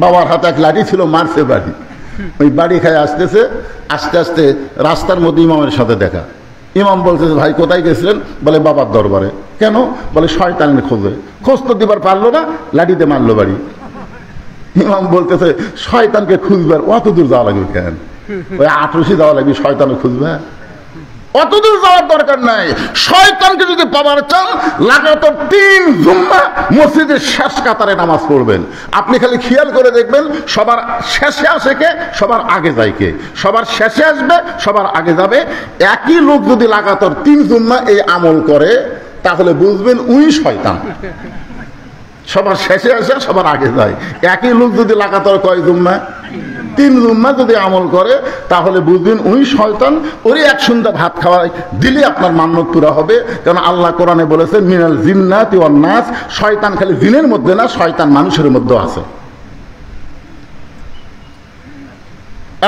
বাবার হাতে এক লাঠি ছিল, মারছে বাড়ি। ওই বাড়ি খায় আসতেছে, আস্তে আস্তে রাস্তার মধ্যে ইমামের সাথে দেখা। ইমাম বলতেছে, ভাই কোথায় গেছিলেন? বলে, বাবার দরবারে। কেন? বলে, শয়তানের খোঁজে। খোঁজ তো দিবার পারলো না, লাঠিতে মারলো বাড়ি। ইমাম বলতেছে, শয়তানকে খুঁজবার অত দূর যাওয়া লাগবে কেন? ওই আটরশি যাওয়া লাগবে, শয়তানকে খুঁজবে? অত দূর যাওয়ার দরকার নাই। শয়তানকে যদি পাবার চান, লাগাতার 3 জুম্মা মসজিদের শেষ কাতারে নামাজ পড়বেন। আপনি খালি খেয়াল করে দেখবেন, সবার শেষে আসে কে, সবার আগে যায় কে? সবার শেষে আসবে, সবার আগে যাবে। একই লোক যদি লাগাতার 3 জুম্মা এই আমল করে, তাহলে বুঝবেন উনি শয়তান। সবার শেষে আসে, সবার আগে যায়। একই লোক যদি লাগাতার কয় জুম্মা, 3 জুম্মা যদি আমল করে, তাহলে বুঝবেন উনি শয়তান। ওরে এক সন্ধ্যা ভাত খাওয়াই দিলে আপনার মান্যত পুরা হবে। কারণ আল্লাহ কোরআনে বলেছে, মিনাল জিন্নাতি ওয়ান নাস, শয়তান খালি জিনের মধ্যে না, শয়তান মানুষের মধ্যে আছে।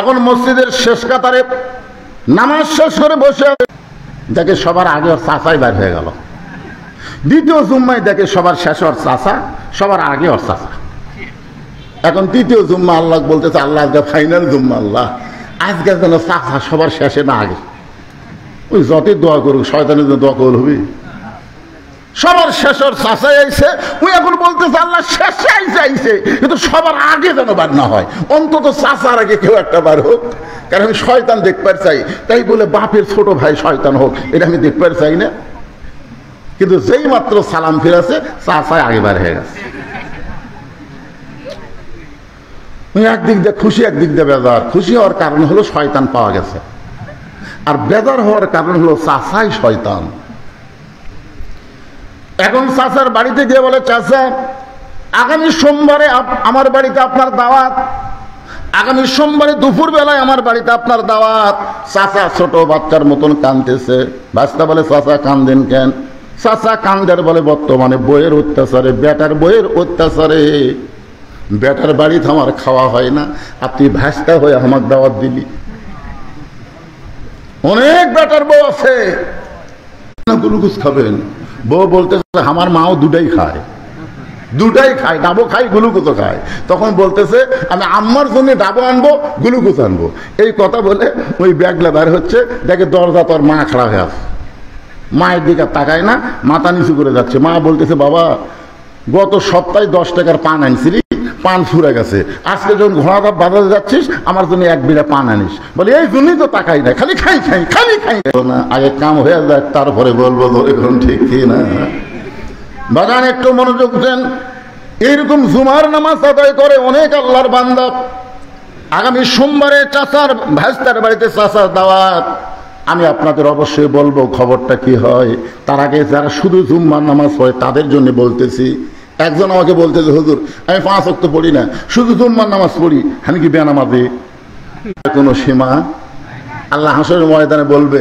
এখন মসজিদের শেষ কাতারে নামাজ শেষ করে বসে দেখে সবার আগে ওর চাচাই বের হয়ে গেল। দ্বিতীয় জুম্মায় দেখে সবার শেষে ওর চাচা, সবার আগে ওর চাচা। এখন তৃতীয় জুম্মা আল্লাহ বলতেছে, আল্লাহ আজকে ফাইনাল জুম্মা, আল্লাহ আজকে যেন চাচা সবার শেষে না আগে। ওই যতই দোয়া করুক, শয়তানের জন্য দোয়া কবুল হবে। সবার শেষের চাচাই আইছে, ওই এখন বলতেছে, আল্লাহ শেষে আইছে, কিন্তু সবার আগে যেন বার না হয়, অন্তত চাচার আগে কেউ একটা বার হোক। কারণ আমি শয়তান দেখবার চাই, তাই বলে বাপের ছোট ভাই শয়তান হোক, এটা আমি দেখবার চাই না। কিন্তু যেই মাত্র সালাম ফিরেছে, চাচাই আগে বার হয়ে গেছে। একদিক দিয়ে খুশি, একদিক দিয়ে বেজার। খুশি হওয়ার কারণ হলো শয়তান পাওয়া গেছে, আর বেজার হওয়ার কারণ হলো চাচাই শয়তান। এখন চাচার বাড়িতে গিয়ে বলে, চাচা আগামী সোমবারে আমার বাড়িতে আপনার দাওয়াত, আগামী সোমবারে দুপুর বেলায় আমার বাড়িতে আপনার দাওয়াত। চাচা ছোট বাচ্চার মতন কাঁদতেছে। বাচ্চা বলে, চাচা কান্দেন কেন? চাচা কান্দের বলে, বর্তমানে বইয়ের অত্যাচারে, বেটার বইয়ের অত্যাচারে বেটার বাড়িতে আমার খাওয়া হয় না, আপনি ভাস্তা হয়ে আমার দাওয়াত দিলি। অনেক বেটার বউ আছে, গ্লুকোজ খাবেন। বউ বলতেছে, আমার মাও দুটাই খায়, ডাবো খাই, গ্লুকোজও খায়। তখন বলতেছে, আমি আম্মার জন্য ডাবো আনবো, গ্লুকোজ আনবো। এই কথা বলে ওই ব্যাগলা বের হচ্ছে, দেখে দরজা তোর মা খাড়া হয়ে আছে। মায়ের দিকে তাকায় না, মাথা নিচু করে যাচ্ছে। মা বলতেছে, বাবা গত সপ্তাহে 10 টাকার পান আনছিলি, পান ফুরে গেছে, আজকে যখন ঘোড়া বাজারে যাচ্ছিস আমার জন্য 1 বিড়া পান আনিস। বলে, এই জন্যই তো তাকাই না, খালি খাই না। আগে কাম হয়ে যায়, তারপরে বলবো এখন ঠিক কি না। বাগান একটু মনোযোগ দেন। এইরকম জুমার নামাজ আদায় করে অনেক আল্লাহর বান্দা। আগামী সোমবারে চাচার ভাস্তার বাড়িতে চাচার দাওয়াত। আমি আপনাদের অবশ্যই বলবো খবরটা কি হয়। তার আগে যারা শুধু জুম্মার নামাজ হয় তাদের জন্য বলতেছি। একজন আমাকে বলতেছে, হুজুর আমি 5 ওয়াক্ত পড়ি না, শুধু জুম্মার নামাজ পড়ি, আমি কি বেনামাজি? কোনো সীমা? আল্লাহ হাসরের ময়দানে বলবে,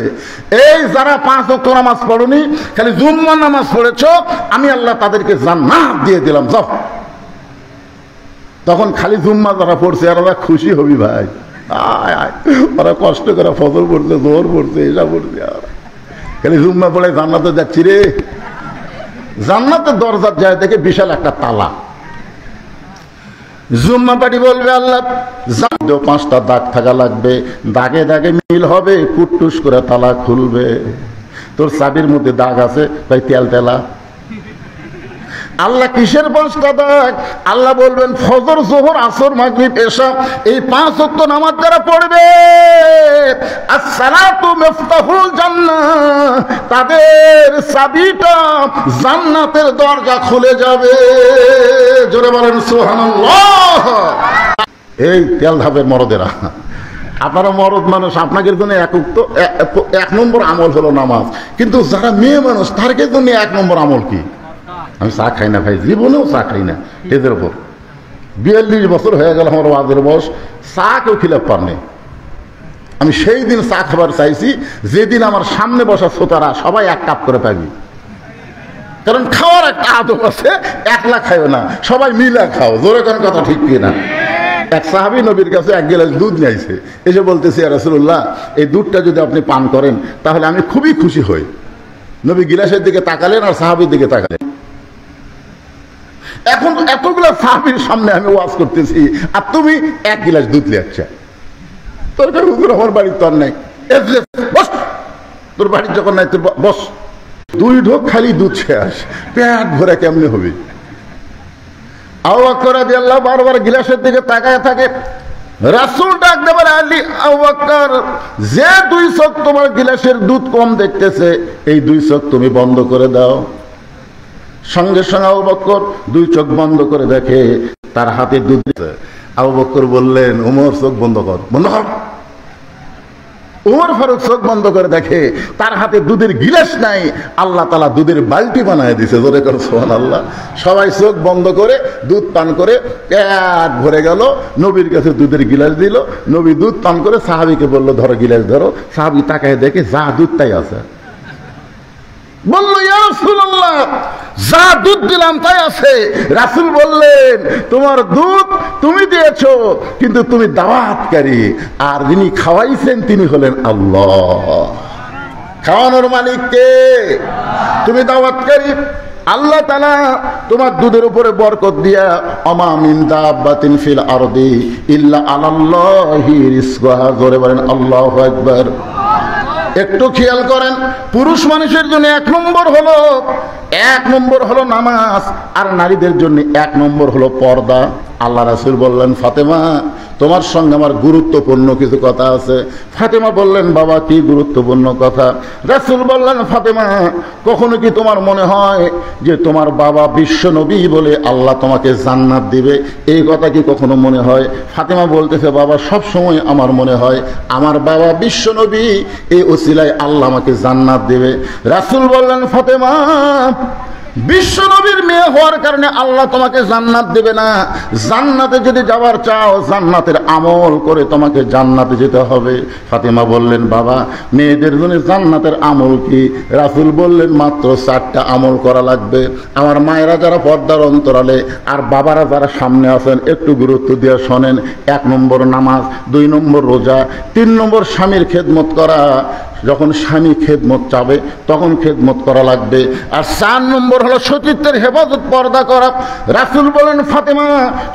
এই যারা 5 ওয়াক্ত নামাজ পড়নি, খালি জুম্মার নামাজ পড়েছো, আমি আল্লাহ তাদেরকে জান্নাত দিয়ে দিলাম, যাও। তখন খালি জুম্মা যারা পড়ছে আর ওরা খুশি হবি ভাই। ওরা কষ্ট করে ফজর পড়ছে, জোহর পড়ছে, এসা পড়ছে, খালি জুম্মা পড়ে জান্নাতে যাচ্ছি রে। জান্নাতের দরজার যায় দেখে বিশাল একটা তালা। জুম্মা পাটি বলবে, আল্লাহ 5টা দাগ থাকা লাগবে, দাগে দাগে মিল হবে, কুটটুস করে তালা খুলবে। তোর চাবির মধ্যে দাগ আছে, ভাই তেল তেলা। আল্লাহ কিসের 5টা দাগ? আল্লাহ বলবেন, ফজর, জোহর, আসর, মাগরিব, এশা, এই 5 ওয়াক্ত নামাজ যারা পড়বে, as-salatu মিফতাহুল জান্নাহ, তাদের চাবিটা জান্নাতের দরজা খুলে যাবে। জোরে বলেন সুবহানাল্লাহ। এই তেল ধাপের মরদেরা, আপনারা মরদ মানুষ, আপনাদের জন্য 1 নম্বর আমল হলো নামাজ। কিন্তু যারা মেয়ে মানুষ, তাদের জন্য 1 নম্বর আমল কি? আমি চা খাই না ভাই, জীবনেও চা খাই না এদের ওপর। 42 বছর হয়ে গেল আমার ওয়াজের বয়স, চা কেউ খিলাফ পারনি। আমি সেই দিন চা খাবার চাইছি যেদিন আমার সামনে বসা শ্রোতারা সবাই 1 কাপ করে পাবি। কারণ খাওয়ার একটা আদব আছে, একলা খাইও না, সবাই মিলা খাও। জোরে কোন কথা ঠিক কিনা? এক সাহাবী নবীর কাছে 1 গ্লাস দুধ নিয়েছে, এসে বলতেছে ইয়া রাসূলুল্লাহ, এই দুধটা যদি আপনি পান করেন তাহলে আমি খুবই খুশি হই। নবী গিলাসের দিকে তাকালেন আর সাহাবীর দিকে তাকালেন। এখন এতগুলো সাহাবীর সামনে আমি ওয়াজ করতেছি আর তুমি 1 গ্লাস দুধ লিয়াচ্ছ। তোর কাছে হুজুর আমার বাড়ির তো আর নাই, বস, তোর বাড়ির যখন নাই তোর বস। 2 ঢোক খালি দুধ শেষ, পেট ভরে কেমনে হবে? আবু বকর রাদিয়াল্লাহু বারবার গিলাসের দিকে তাকায় থাকে। রাসূল ডাক দেবার আলী, আবু বকর, যে 2 চোখ তোমার গিলাসের দুধ কম দেখতেছে এই 2 চোখ তুমি বন্ধ করে দাও। সঙ্গে সঙ্গে আবু বকর 2 চোখ বন্ধ করে দেখে তার হাতে দুধ দিচ্ছে। আবু বকর বললেন, ওমর চোখ বন্ধ কর। বন্ধ কর। ওমর ফারুক চোখ বন্ধ করে দেখে তার হাতে দুধের গিলাস নাই, আল্লাহ তাআলা দুধের বালতি বানায় দিয়েছে। জোরে করে সুবহানাল্লাহ। সবাই চোখ বন্ধ করে দুধ পান করে পেট ভরে গেল। নবীর কাছে দুধের গিলাস দিল, নবী দুধ পান করে সাহাবীকে বলল, ধরো গিলাস ধরো। সাহাবী তাকায় দেখে যা দুধটাই আছে। বলল, ইয়া রাসূলুল্লাহ, যা দুধ দিলাম তাই আছে। রাসূল বললেন, তোমার দুধ তুমি দিয়েছো, কিন্তু তুমি দাওয়াতকারী, আর যিনি খাওয়াইছেন তিনি হলেন আল্লাহ। খাওয়ানোর মালিক কে? তুমি দাওয়াতকারী। আল্লাহ তাআলা তোমার দুধের উপরে বরকত দিয়া, আমা মিন দাব্বাতিন ফিল আরদি ইল্লা আলাল্লাহি রিজকুহা। জোরে বলেন আল্লাহু আকবার। একটু খেয়াল করেন, পুরুষ মানুষের জন্য 1 নম্বর হলো নামাজ, আর নারীদের জন্য 1 নম্বর হলো পর্দা। আল্লাহ রাসূল বললেন, ফাতেমা, তোমার সঙ্গে আমার গুরুত্বপূর্ণ কিছু কথা আছে। ফাতেমা বললেন, বাবা কি গুরুত্বপূর্ণ কথা? রাসূল বললেন, ফাতেমা, কখনো কি তোমার মনে হয় যে তোমার বাবা বিশ্ব নবী বলে আল্লাহ তোমাকে জান্নাত দিবে? এই কথা কি কখনো মনে হয়? ফাতেমা বলতেছে, বাবা সব সময় আমার মনে হয় আমার বাবা বিশ্ব নবী, এই ওসিলায় আল্লাহ আমাকে জান্নাত দিবে। রাসূল বললেন, ফাতেমা, বিশ্ব নবীর মেয়ে হওয়ার কারণে আল্লাহ তোমাকে জান্নাত দেবে না। জান্নাতে যদি যাওয়ার চাও, জান্নাতের আমল করে তোমাকে জান্নাতে যেতে হবে। ফাতেমা বললেন, বাবা মেয়েদের জন্য জান্নাতের আমল কি? রাসূল বললেন, মাত্র 4টা আমল করা লাগবে। আমার মায়েরা যারা পর্দার অন্তরালে আর বাবারা যারা সামনে আছেন, একটু গুরুত্ব দিয়ে শোনেন। 1 নম্বর নামাজ, 2 নম্বর রোজা, 3 নম্বর স্বামীর খেদমত করা। যখন স্বামী খেদমত চাবে তখন খেদমত করা লাগবে। আর 4 নম্বর হলো সতীত্বের হেফাজত, পর্দা করা। রাসূল বলেন, ফাতেমা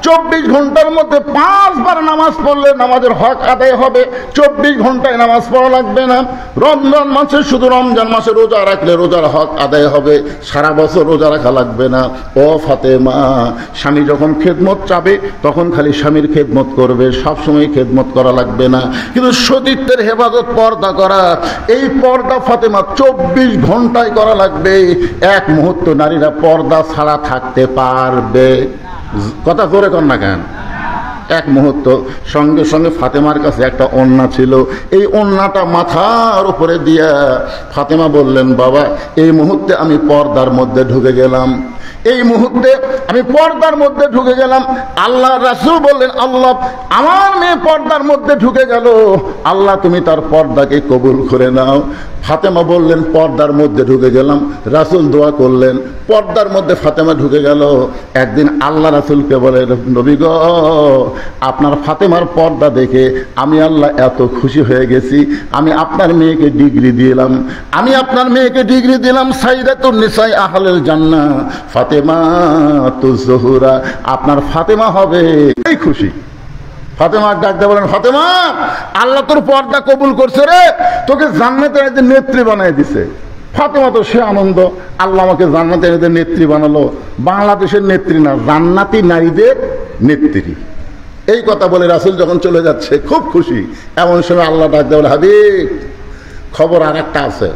24 ঘন্টার মধ্যে 5 বার নামাজ পড়লে নামাজের হক আদায় হবে। 24 ঘন্টায় নামাজ পড়া লাগবে না। রমজান মাসে শুধু রমজান মাসে রোজা রাখলে রোজার হক আদায় হবে, সারা বছর রোজা রাখা লাগবে না। ও ফাতেমা, স্বামী যখন খেদমত চাবে তখন খালি স্বামীর খেদমত করবে, সবসময় খেদমত করা লাগবে না। কিন্তু সতীত্বের হেফাজত, পর্দা করা, এই পর্দা ফাতেমা 24 ঘন্টায় করা লাগবে। 1 মুহূর্ত নারীরা পর্দা ছাড়া থাকতে পারবে? কথা জোরে কর না কেন? 1 মুহূর্ত। সঙ্গে সঙ্গে ফাতেমার কাছে একটা ওড়না ছিল, এই ওড়নাটা মাথার উপরে দিয়া ফাতেমা বললেন, বাবা এই মুহূর্তে আমি পর্দার মধ্যে ঢুকে গেলাম। এই মুহূর্তে আমি পর্দার মধ্যে ঢুকে গেলাম। আল্লাহ রাসূল বললেন, আল্লাহ আমার মেয়ে পর্দার মধ্যে ঢুকে গেল, আল্লাহ তুমি তার পর্দাকে কবুল করে নাও। ফাতেমা বললেন, পর্দার মধ্যে ঢুকে গেলাম। রাসূল দোয়া করলেন, পর্দার মধ্যে ফাতেমা ঢুকে গেল। একদিন আল্লাহ রাসূলকে বলে, নবী গো, আপনার ফাতেমার পর্দা দেখে আমি আল্লাহ এত খুশি হয়ে গেছি, আমি আপনার মেয়েকে ডিগ্রি দিলাম, আমি আপনার মেয়েকে ডিগ্রি দিলাম সাইয়্যিদাতুন নিসাই আহলিল জান্নাহ, ফাতেমা তুজ জোহরা, আপনার ফাতেমা হবে। এই খুশি। ফাতেমা ডাকতে বলেন, ফাতেমা আল্লাহ তোর পর্দা কবুল করছে রে, তোকে জান্নাতের একজন নেত্রী বানাই দিছে। ফাতেমা তো সে আনন্দ, আল্লাহ আমাকে জান্নাতের একজন নেত্রী বানালো। বাংলাদেশের নেত্রী না, জান্নাতি নারীদের নেত্রী। এই কথা বলে রাসূল যখন চলে যাচ্ছে খুব খুশি। এমন সময় আল্লাহ ডাকতে বলে, হাবিব খবর আর একটা আছে।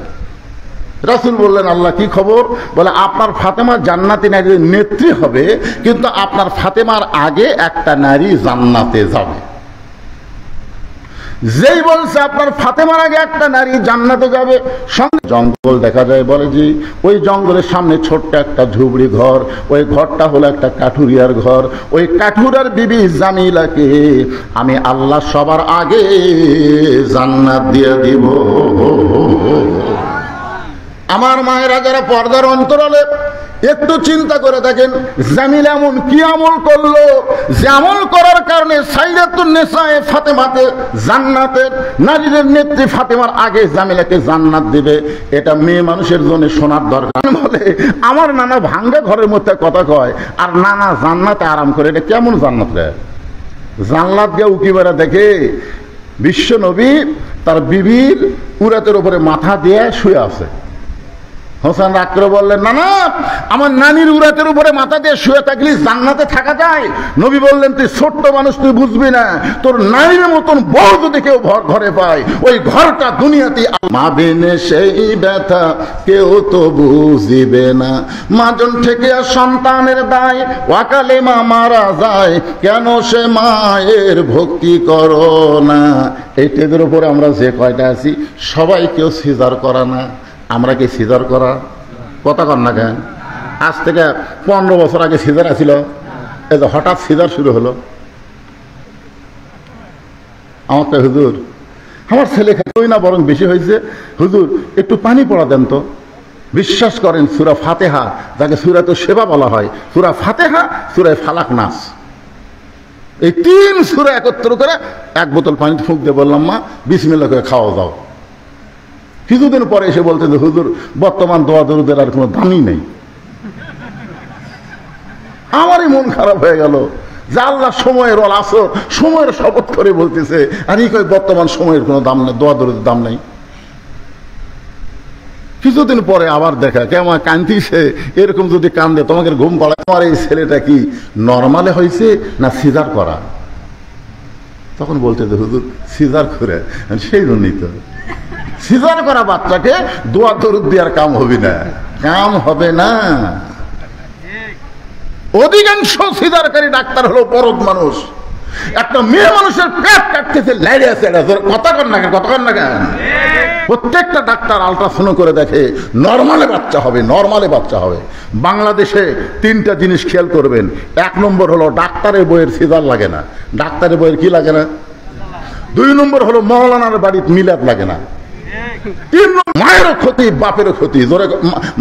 রাসূল বললেন, আল্লাহ কি খবর? বলে, আপনার ফাতেমা জান্নাতি নারীর নেত্রী হবে, কিন্তু আপনার ফাতেমার আগে একটা নারী জান্নাতে যাবে। যেই বলছে আপনার ফাতেমার আগে একটা নারী জান্নাতে যাবে, জঙ্গল দেখা যায়, বলে যে ওই জঙ্গলের সামনে ছোট্ট একটা ঝুবড়ি ঘর, ওই ঘরটা হলো একটা কাঠুরিয়ার ঘর। ওই কাঠুরার বিবি জামিলাকে আমি আল্লাহ সবার আগে জান্নাত দিয়ে দিব। আমার মায়েরা যারা পর্দার অন্তরালে একটু চিন্তা করে দেখেন, জামিল এমন কি আমল করলো যে আমল করার কারণে সাইয়্যিদাতুন নিসায়ে ফাতেমাকে জান্নাতের নারীদের নেত্রী ফাতেমার আগে জামিলাকে জান্নাত দিবে। এটা মেয়ে মানুষের জন্য শোনার দরকার। বলে আমার নানা ভাঙ্গা ঘরের মধ্যে কথা কয়, আর নানা জান্নাতে আরাম করে। এটা কেমন জান্নাত রে? জান্নাত গিয়ে উকি বেড়া দেখে বিশ্ব নবী তার বিবির উরাতের উপরে মাথা দিয়ে শুয়ে আছে। হোসেন রাগ করে বললেন, না না, আমার নানির উরাতের উপরে মাথা দিয়ে শুয়ে থাকলে জান্নাতে থাকা যায়? নবী বললেন, তুই ছোট্ট মানুষ, তুই বুঝবি না। তোর নানির মতন বউ যদি কেউ ঘরে পায়, ওই ঘরটা দুনিয়াতে মাবিনে সেই ব্যথা কেউ তো বুঝিবে না। মাজন থেকে সন্তানের দায়, ওয়াকালে মা মারা যায়, কেন সে মায়ের ভক্তি করো না। এই টেদের উপরে আমরা যে কয়টা আছি সবাই কেউ সিজার করা না। আমরা কি সিজার করা? কথা কর না কেন? আজ থেকে 15 বছর আগে সিজার আছিল, এই যে হঠাৎ সিজার শুরু হলো। আমার তো হুজুর, আমার ছেলে খাই না বরং বেশি হয়েছে, হুজুর একটু পানি পড়া দেন তো। বিশ্বাস করেন, সূরা ফাতিহা, যাকে সূরাতুশ শিফা বলা হয়, সূরা ফাতিহা, সূরা ফালাক, নাস, এই 3 সূরা একত্র করে 1 বোতল পানি ফুঁক দিয়ে বললাম, মা বিসমিল্লাহ করে খাওয়া দাও। কিছুদিন পরে এসে বলতে যে হুজুর বর্তমান দোয়া দরুদের আর কোনো দামই নেই। আমারই মন খারাপ হয়ে গেল যে আল্লাহ সময়ের আসর, সময়ের শপথ করে বলতেছে, আর এই কয় বর্তমান সময়ের কোনো দাম নেই, দোয়া দরুদের দাম নেই। কিছুদিন পরে আবার দেখা কেমন কান্দিছে, এরকম যদি কান্দে তোমাকে ঘুম পাড়ায়, আমার এই ছেলেটা কি নর্মালে হয়েছে না সিজার করা? তখন বলতে যে হুজুর সিজার করে। সেই জন্যই তো সিজার করা বাচ্চাকে দোয়া দরুদ দেওয়ার কাম হবে না, কাম হবে না। অধিকাংশ সিজারকারী ডাক্তার হলো বড় মানুষ। একটা মেয়ে মানুষের পেট কাটতেছে, লাইড়ে আছে, কথা কর না কেন, কথা কর না কেন? প্রত্যেকটা ডাক্তার আলট্রাসাউন্ড করে দেখে নরমালে বাচ্চা হবে, নরমালে বাচ্চা হবে। বাংলাদেশে 3টা জিনিস খেয়াল করবেন। 1 নম্বর হলো ডাক্তারের বইয়ের সিজার লাগে না। ডাক্তারের বইয়ের কি লাগে না? 2 নম্বর হলো মৌলানার বাড়িতে মিলাদ লাগে না। 3 নম্বর মায়েরও ক্ষতি, বাপেরও ক্ষতি,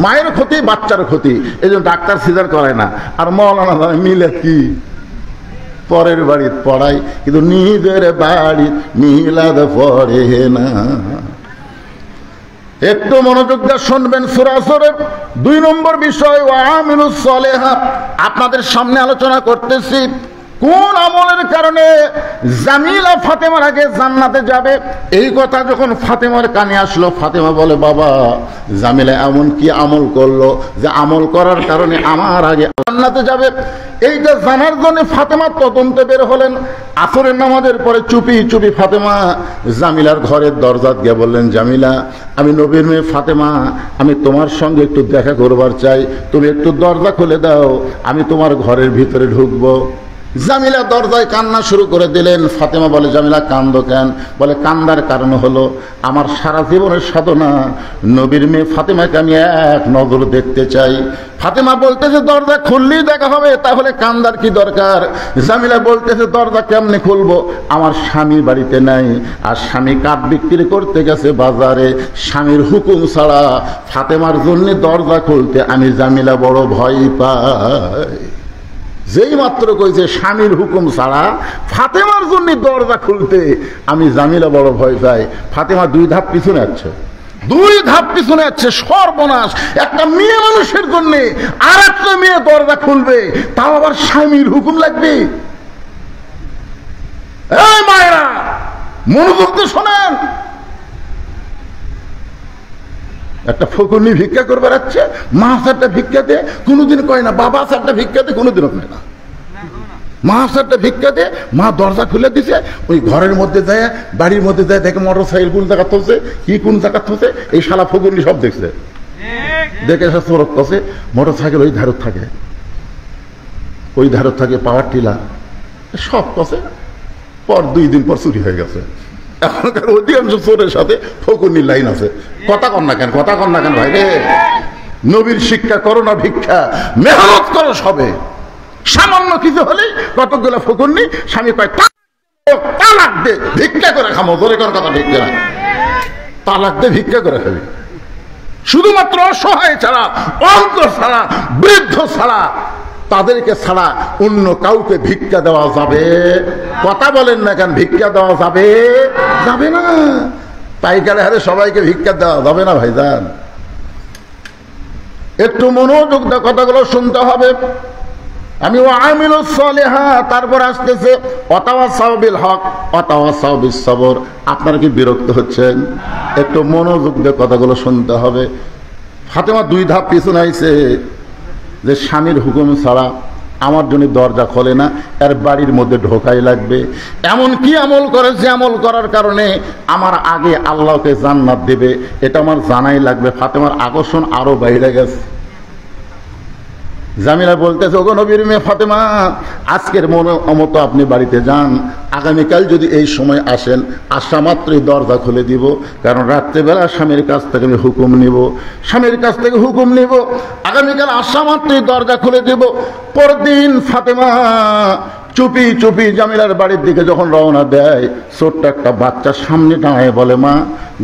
মায়েরও ক্ষতি, বাচ্চারও ক্ষতি। এই জন্য ডাক্তার সিজার করে না। আর মৌলানা মিলাদ কি? পরের বাড়িতে পড়াই, কিন্তু নিজের বাড়ি মিলাদ পড়ে না। একটু মনোযোগ দিয়ে শুনবেন। সূরা আসরের 2 নম্বর বিষয় ওয়া আমিলুস সালিহাত। আপনাদের সামনে আলোচনা করতেছি কোন আমলের কারণে জামিলা ফাতেমার আগে জান্নাতে যাবে। এই কথা যখন ফাতেমার কানে আসলো, ফাতেমা বলে, বাবা জামিলা এমন কি আমল করলো যে আমল করার কারণে আমার আগে জান্নাতে যাবে। এইটা জানার জন্য ফাতেমা তদন্তে বের হলেন। আসরের নামাজের পরে চুপি চুপি ফাতেমা জামিলার ঘরের দরজা গিয়ে বললেন, জামিলা, আমি নবীর মেয়ে ফাতেমা, আমি তোমার সঙ্গে একটু দেখা করবার চাই, তুমি একটু দরজা খুলে দাও, আমি তোমার ঘরের ভিতরে ঢুকবো। জামিলা দরজায় কান্না শুরু করে দিলেন। ফাতেমা বলে, জামিলা কান্দো কেন? বলে, কান্দার কারণ হলো আমার সারা জীবনের সাধনা নবীর মেয়ে ফাতেমাকে আমি এক নজর দেখতে চাই। ফাতেমা বলতেছে, দরজা খুললেই দেখা হবে, তাহলে কান্দার কি দরকার? জামিলা বলতেছে, দরজা কেমনে খুলবো? আমার স্বামী বাড়িতে নাই, আর স্বামী কাঠ বিক্রি করতে গেছে বাজারে। স্বামীর হুকুম ছাড়া ফাতেমার জন্য দরজা খুলতে আমি জামিলা বড় ভয় পাই। যেই মাত্র কইছে স্বামীর হুকুম ছাড়া ফাতেমার জন্য দরজা খুলতে আমি জামিলা বড় ভয় পাই, ফাতেমা 2 ধাপ পিছনে আছে, 2 ধাপ পিছনে আছে। সর্বনাশ! একটা মেয়ে মানুষের জন্য আর একটা মেয়ে দরজা খুলবে, তাও আবার স্বামীর হুকুম লাগবে। এই মায়েরা মনোযোগ দিয়ে শোনেন। একটা ফকুনি ভিক্ষা করবে রাখছে, মা সারটা ভিক্ষা দে, কোনোদিন কয় না। বাবা সারটা ভিক্ষা দে, কোনোদিনও কয় না। মা সারটা ভিক্ষা দে, মা দরজা খুলে দিছে। ওই ঘরের মধ্যে যায়, বাড়ির মধ্যে যায়, দেখে মোটর সাইকেল কোন জায়গা থসে, কি কোন জায়গা থসে, এই শালা ফকুনি সব দেখছে। দেখে এসে চোরক কষে, মোটর সাইকেল ওই ধারত থাকে, ওই ধারত থাকে, পাওয়ার টিলার সব কষে। পর 2 দিন পর চুরি হয়ে গেছে। এখনকার অধিকাংশ চোরের সাথে ফকুনির লাইন আছে। কথা কন না কেন, কথা কন না কেন ভাই রে? নবীর শিক্ষা করো না ভিক্ষা, মেহনত করো সবে। সামান্য কিছু হলেই কতগুলো ফকুন্নি স্বামী কয় তালাক দে, ভিক্ষা করে খামো। ধরে কোন কথা ভিক্ষা না, তালাক দে ভিক্ষা করে খাবি। শুধুমাত্র অসহায় ছাড়া, অন্ধ ছাড়া, বৃদ্ধ ছাড়া, তাদেরকে ছাড়া অন্য কাউকে ভিক্ষা দেওয়া যাবে? কথা বলেন না কেন? ভিক্ষা দেওয়া যাবে? যাবে না। পাইকারে হারে সবাইকে ভিক্ষা দেওয়া যাবে না ভাইজান। একটু মনোযোগ দিয়ে কথাগুলো শুনতে হবে। আমি ওয়ামিলুস সালিহাত, তারপর আসতেছে ওয়াতাওয়াসাউ বিল হক ওয়াতাওয়াসাউ বিস সবর। আপনারা কি বিরক্ত হচ্ছেন? একটু মনোযোগ দিয়ে কথাগুলো শুনতে হবে। ফাতেমা 2 ধাপ পিছনে আইছে যে স্বামীর হুকুম ছাড়া আমার জন্য দরজা খোলে না, এর বাড়ির মধ্যে ঢোকাই লাগবে। এমন কি আমল করে যে আমল করার কারণে আমার আগে আল্লাহকে জান্নাত দেবে, এটা আমার জানাই লাগবে। ফাতেমার আকর্ষণ আরো বাইরে গেছে। জামিলা বলতেছে, ওগো নবীর মেয়ে ফাতেমা, আজকের মতো আপনি বাড়িতে যান, আগামীকাল যদি এই সময় আসেন, আসা মাত্রই দরজা খুলে দিব, কারণ রাত্রেবেলা স্বামীর কাছ থেকে আমি হুকুম নিব, স্বামীর কাছ থেকে হুকুম নিব, আগামীকাল আসা মাত্রই দরজা খুলে দিব। পরদিন ফাতেমা চুপি চুপি জামিলার বাড়ির দিকে যখন রওনা দেয়, ছোট্ট একটা বাচ্চা সামনে দাঁড়ায় বলে, মা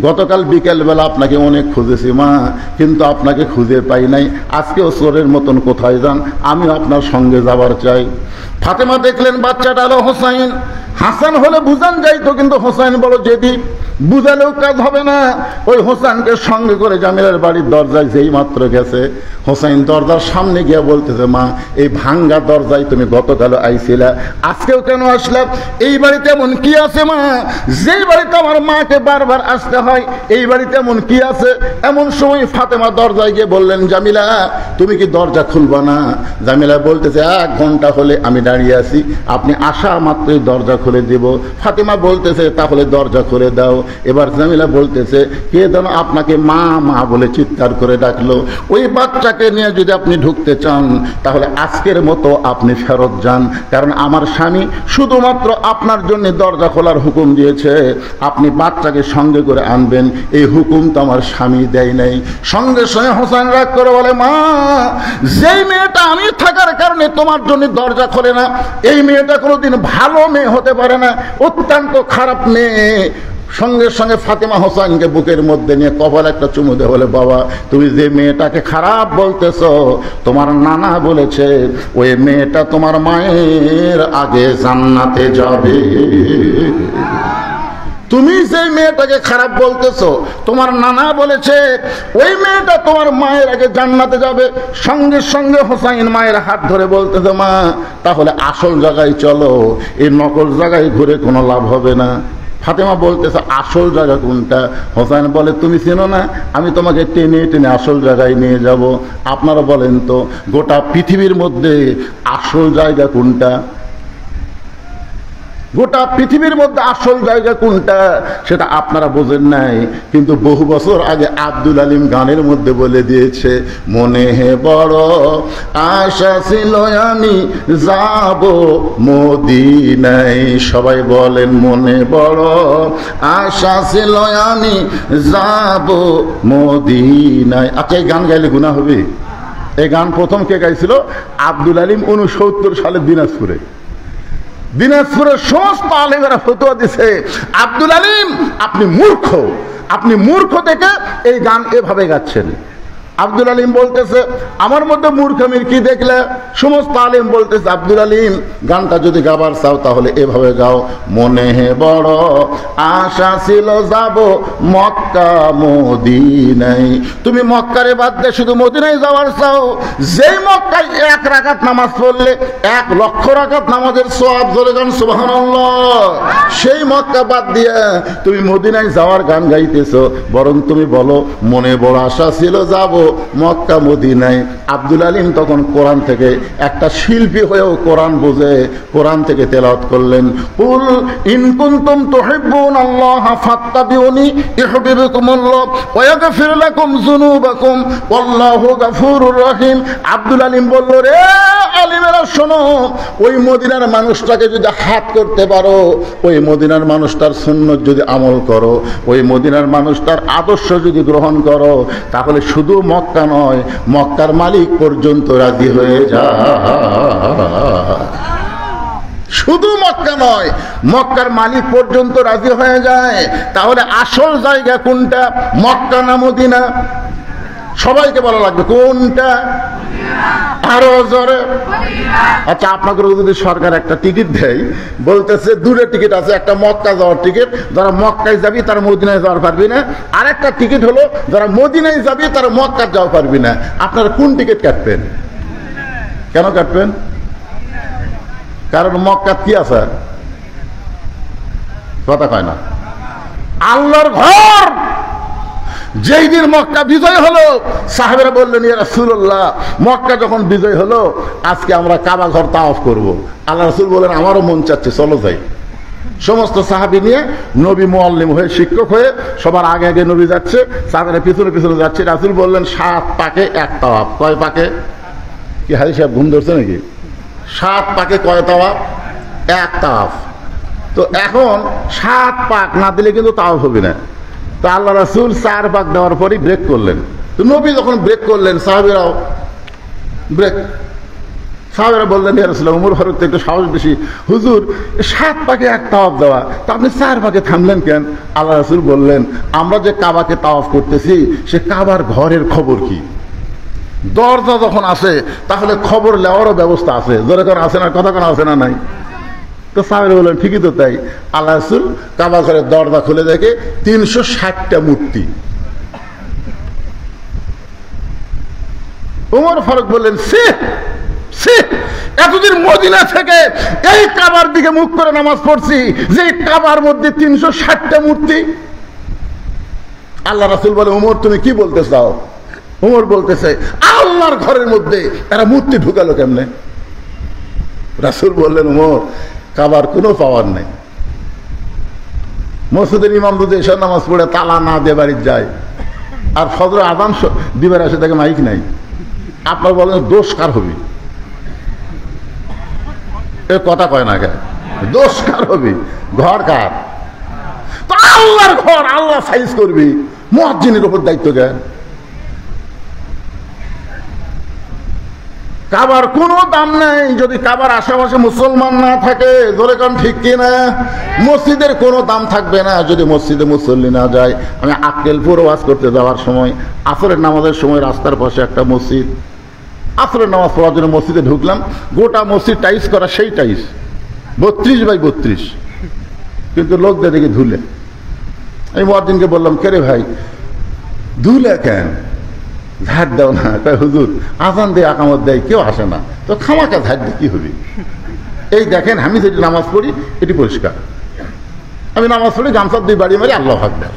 গতকাল বিকেলবেলা আপনাকে অনেক খুঁজেছি মা, কিন্তু আপনাকে খুঁজে পাই নাই। আজকেও চোরের মতন কোথায় যান, আমিও আপনার সঙ্গে যাবার চাই। ফাতেমা দেখলেন বাচ্চাটা হলো হোসাইন। হাসান হলে বুঝান যাইতো, কিন্তু হোসাইন বড় জেদি, বুঝালেও কাজ হবে না। ওই হোসাইনকে সঙ্গে করে জামিলার বাড়ির দরজায় যেই মাত্র গেছে, হোসাইন দরজার সামনে গিয়ে বলতেছে, মা এই ভাঙ্গা দরজায় তুমি গতকাল আইছিলা, আজকেও কেন আসলা? এই বাড়িতে এমন কি আছে মা, যেই বাড়িতে আমার মাকে বারবার আসতে হয়, এই বাড়িতে এমন কি আছে? এমন সময় ফাতেমা দরজায় গিয়ে বললেন, জামিলা তুমি কি দরজা খুলবা না? জামিলা বলতেছে, 1 ঘন্টা হলে আমি দাঁড়িয়ে আছি, আপনি আসা মাত্রই দরজা খুলে দিব। ফাতেমা বলতেছে, তাহলে দরজা খুলে দাও। এবার জামিলা বলতেছে, কে যেন আপনাকে মা মা বলে চিৎকার করে ডাকলো। ওই বাচ্চাকে নিয়ে যদি আপনি ঢুকতে চান, তাহলে আজকের মতো আপনি ফেরত যান, কারণ আমার স্বামী শুধুমাত্র আপনার জন্য দরজা খোলার হুকুম দিয়েছে, আপনি বাচ্চাকে সঙ্গে করে আনবেন, এই হুকুম তো আমার স্বামী দেয় নাই। সঙ্গে সঙ্গে হোসেন রাগ করে বলে, মা যেই মেয়েটা আমি থাকার কারণে তোমার জন্য দরজা খোলে না, এই মেয়েটা কোনোদিন ভালো মেয়ে হতে পারে না, অত্যন্ত খারাপ মেয়ে। সঙ্গে সঙ্গে ফাতেমা হোসেনকে বুকের মধ্যে নিয়ে কপাল একটা চুমু দিয়ে বলে, বাবা তুমি যে মেয়েটাকে খারাপ বলতেছ, তোমার নানা বলেছে ওই মেয়েটা তোমার মায়ের আগে জান্নাতে যাবে। তুমি যে মেয়েটাকে খারাপ বলতেছো, তোমার নানা বলেছে ওই মেয়েটা তোমার মায়ের আগে জান্নাতে যাবে। সঙ্গে সঙ্গে হোসাইন মায়ের হাত ধরে বলতেছে, মা তাহলে আসল জায়গায় চলো, এই নকল জায়গায় ঘুরে কোনো লাভ হবে না। ফাতেমা বলতেছে, আসল জায়গা কোনটা? হোসেন বলে, তুমি চেনো না, আমি তোমাকে টেনে টেনে আসল জায়গায় নিয়ে যাব। আপনারা বলেন তো, গোটা পৃথিবীর মধ্যে আসল জায়গা কোনটা? গোটা পৃথিবীর মধ্যে আসল জায়গা কোনটা সেটা আপনারা বোঝেন নাই, কিন্তু বহু বছর আগে আব্দুল আলিম গানের মধ্যে বলে দিয়েছে, মনে হে বড় আশা ছিল আমি যাব মদিনায়। সবাই বলেন, মনে বড় আশা ছিল আমি যাব মদিনায়। আচ্ছা, এই গান গাইলে গুনাহ হবে? এই গান প্রথম কে গাইছিল? আব্দুল আলিম 69 সালে দিনাজপুরে। দিনাজপুরের সমস্ত আলেমেরা ফতোয়া দিছে, আব্দুল আলিম আপনি মূর্খ, আপনি মূর্খ থেকে এই গান এভাবে গাচ্ছেন। আব্দুল আলিম বলতেছে, আমার মধ্যে মূর্খামির কি দেখলে? সমস্ত আলিম বলতেছে, আব্দুল আলিম গানটা যদি গাবার চাও তাহলে এভাবে গাও, মনে হে বড় আশা ছিল যাব মক্কা মদিনায়। তুমি মক্কারে বাদ দিয়ে শুধু মদিনায় যাওয়ার চাও, যেই মক্কায় 1 রাকাত নামাজ পড়লে 1 লক্ষ রাকাত নামাজের সওয়াব, জোরে গান সুবহানাল্লাহ, সেই মক্কা বাদ দিয়ে তুমি মদিনায় যাওয়ার গান গাইতেছো। বরং তুমি বলো, মনে বড় আশা ছিল যাব মক্কা মদিনায়। আব্দুল আলিম তখন কোরআন থেকে একটা শিল্পী হয়েও কোরআন বুঝে কোরআন থেকে তেলাওয়াত করলেন, কুল ইন কুনতুম তুহিব্বুনাল্লাহ ফাত্তাবিউনি ইউহিব্বুকুমুল্লাহ ওয়া ইয়াগফির লাকুম যুনুবাকুম ওয়াল্লাহু গফুরুর রহিম। আব্দুল আলিম বলল, রে আলিমেরা শোনো, ওই মদিনার মানুষটাকে যদি হাত করতে পারো, ওই মদিনার মানুষটার সুন্নত যদি আমল করো, ওই মদিনার মানুষটার আদর্শ যদি গ্রহণ করো, তাহলে শুধু মক্কা নয়, মক্কার মালিক পর্যন্ত রাজি হয়ে যায়। শুধু মক্কা নয়, মক্কার মালিক পর্যন্ত রাজি হয়ে যায়। তাহলে আসল জায়গা কোনটা, মক্কা না মদিনা? সবাইকে বলা লাগবে কোনটা, আরো জোরে। আচ্ছা, আপনাদের যদি সরকার একটা টিকিট দেয়, বলতেছে দূরে টিকিট আছে, একটা মক্কা যাওয়ার টিকিট, যারা মক্কায় যাবি তারা মদিনায় যাওয়ার পারবি না, আর একটা টিকিট হলো যারা মদিনায় যাবি তারা মক্কা যাওয়া পারবি না, আপনারা কোন টিকিট কাটবেন? কেন কাটবেন? কারণ মক্কা কি আছে, কথা কয় না, আল্লাহর ঘর। যেই দিন মক্কা বিজয় হলো, সাহাবেরা বললেন, ইয়া রাসূলুল্লাহ, মক্কা যখন বিজয় হলো, আজকে আমরা কাবা ঘর তাওয়াফ করব। আল্লাহ রাসূল বলেন, আমারও মন চাচ্ছে, চলো যাই। সমস্ত সাহাবী নিয়ে নবী মুআল্লিম হয়ে, শিক্ষক হয়ে সবার আগে আগে নবী যাচ্ছে, সাহাবারা পিছনে পিছনে যাচ্ছে। রাসূল বললেন, 7 পাকে এক তাওয়াফ। কয় পাকে? কি হাজি সাহেব ঘুম ধরছে নাকি? 7 পাকে কয় তাওয়াফ? এক তাওয়াফ। তো এখন 7 পাক না দিলে কিন্তু তাওয়াফ হবে না। তো আল্লাহ রাসূল 4 পাক দেওয়ার পরই ব্রেক করলেন। তো নবী যখন ব্রেক করলেন, সাহাবীরাও ব্রেক। সাহাবীরা বললেন, ইয়া রাসূলুল্লাহ, ওমর ফারুক তো একটু সাহস বেশি, হুজুর 7 পাকে এক তাওয়াফ দেওয়া, তা আপনি 4 পাকে থামলেন কেন? আল্লাহ রাসূল বললেন, আমরা যে কাবাকে তাওয়াফ করতেছি, সে কাবার ঘরের খবর কি? দরজা যখন আসে তাহলে খবর নেওয়ারও ব্যবস্থা আছে, জোরে করে আছে না, কথা কোনো আছে না নাই? তো সাহাবীরা বললেন, ঠিকই তো তাই। আল্লাহ রাসূল কাবা ঘরের দরজা খুলে দেখে 360টা মূর্তি। ওমর ফারুক বললেন, সে এতদিন মদিনা থেকে এই কাবার দিকে মুখ করে নামাজ পড়ছি, যে কাবার মধ্যে 360টা মূর্তি। আল্লাহ রাসূল বলে, ওমর তুমি কি বলতে চাও? ওমর বলতেছে, আল্লাহর ঘরের মধ্যে এরা মূর্তি ঢুকালো কেমনে? রাসূল বললেন, ওমর, কাবার কোনো পাওয়ার নেই। মসজিদের ইমাম যদি এসব নামাজ পড়ে তালা না দিয়ে বাড়ি যায়, আর ফজর আযান দিবার আসে তাকে মাইক নাই, আপনার বলেন দোষ কার হবে? এ কথা কয় না কে, দোষ কার হবে? ঘর কার? তো আল্লাহর ঘর, আল্লাহ সাইজ করবি, মুয়াজ্জিনের উপর দায়িত্ব কে? কাবার কোনো দাম নাই যদি কাবার আশেপাশে মুসলমান না থাকে, ধরে কারণ ঠিক কিনা? মসজিদের কোনো দাম থাকবে না যদি মসজিদে মুসল্লি না যায়। আমি আক্কেলপুর ওয়াজ করতে যাওয়ার সময়, আসরের নামাজের সময় রাস্তার পাশে একটা মসজিদ, আসরের নামাজ পড়ার জন্য মসজিদে ঢুকলাম, গোটা মসজিদ টাইস করা, সেই টাইস 32x32, কিন্তু লোকদের দেখে ধুলে। আমি মুয়াজ্জিনকে বললাম, কে রে ভাই, ধুলে কেন? ঝাড় দাও না। তাই হুজুর আজান দেয়, আকামত দেয়, কেউ আসে না, তো খামাকা ঝাড় দিয়ে কি হবে? এই দেখেন, আমি যেটি নামাজ পড়ি এটি পরিষ্কার, আমি নামাজ পড়ি গামছা দিয়ে বাড়ি মারি, আল্লাহু আকবার।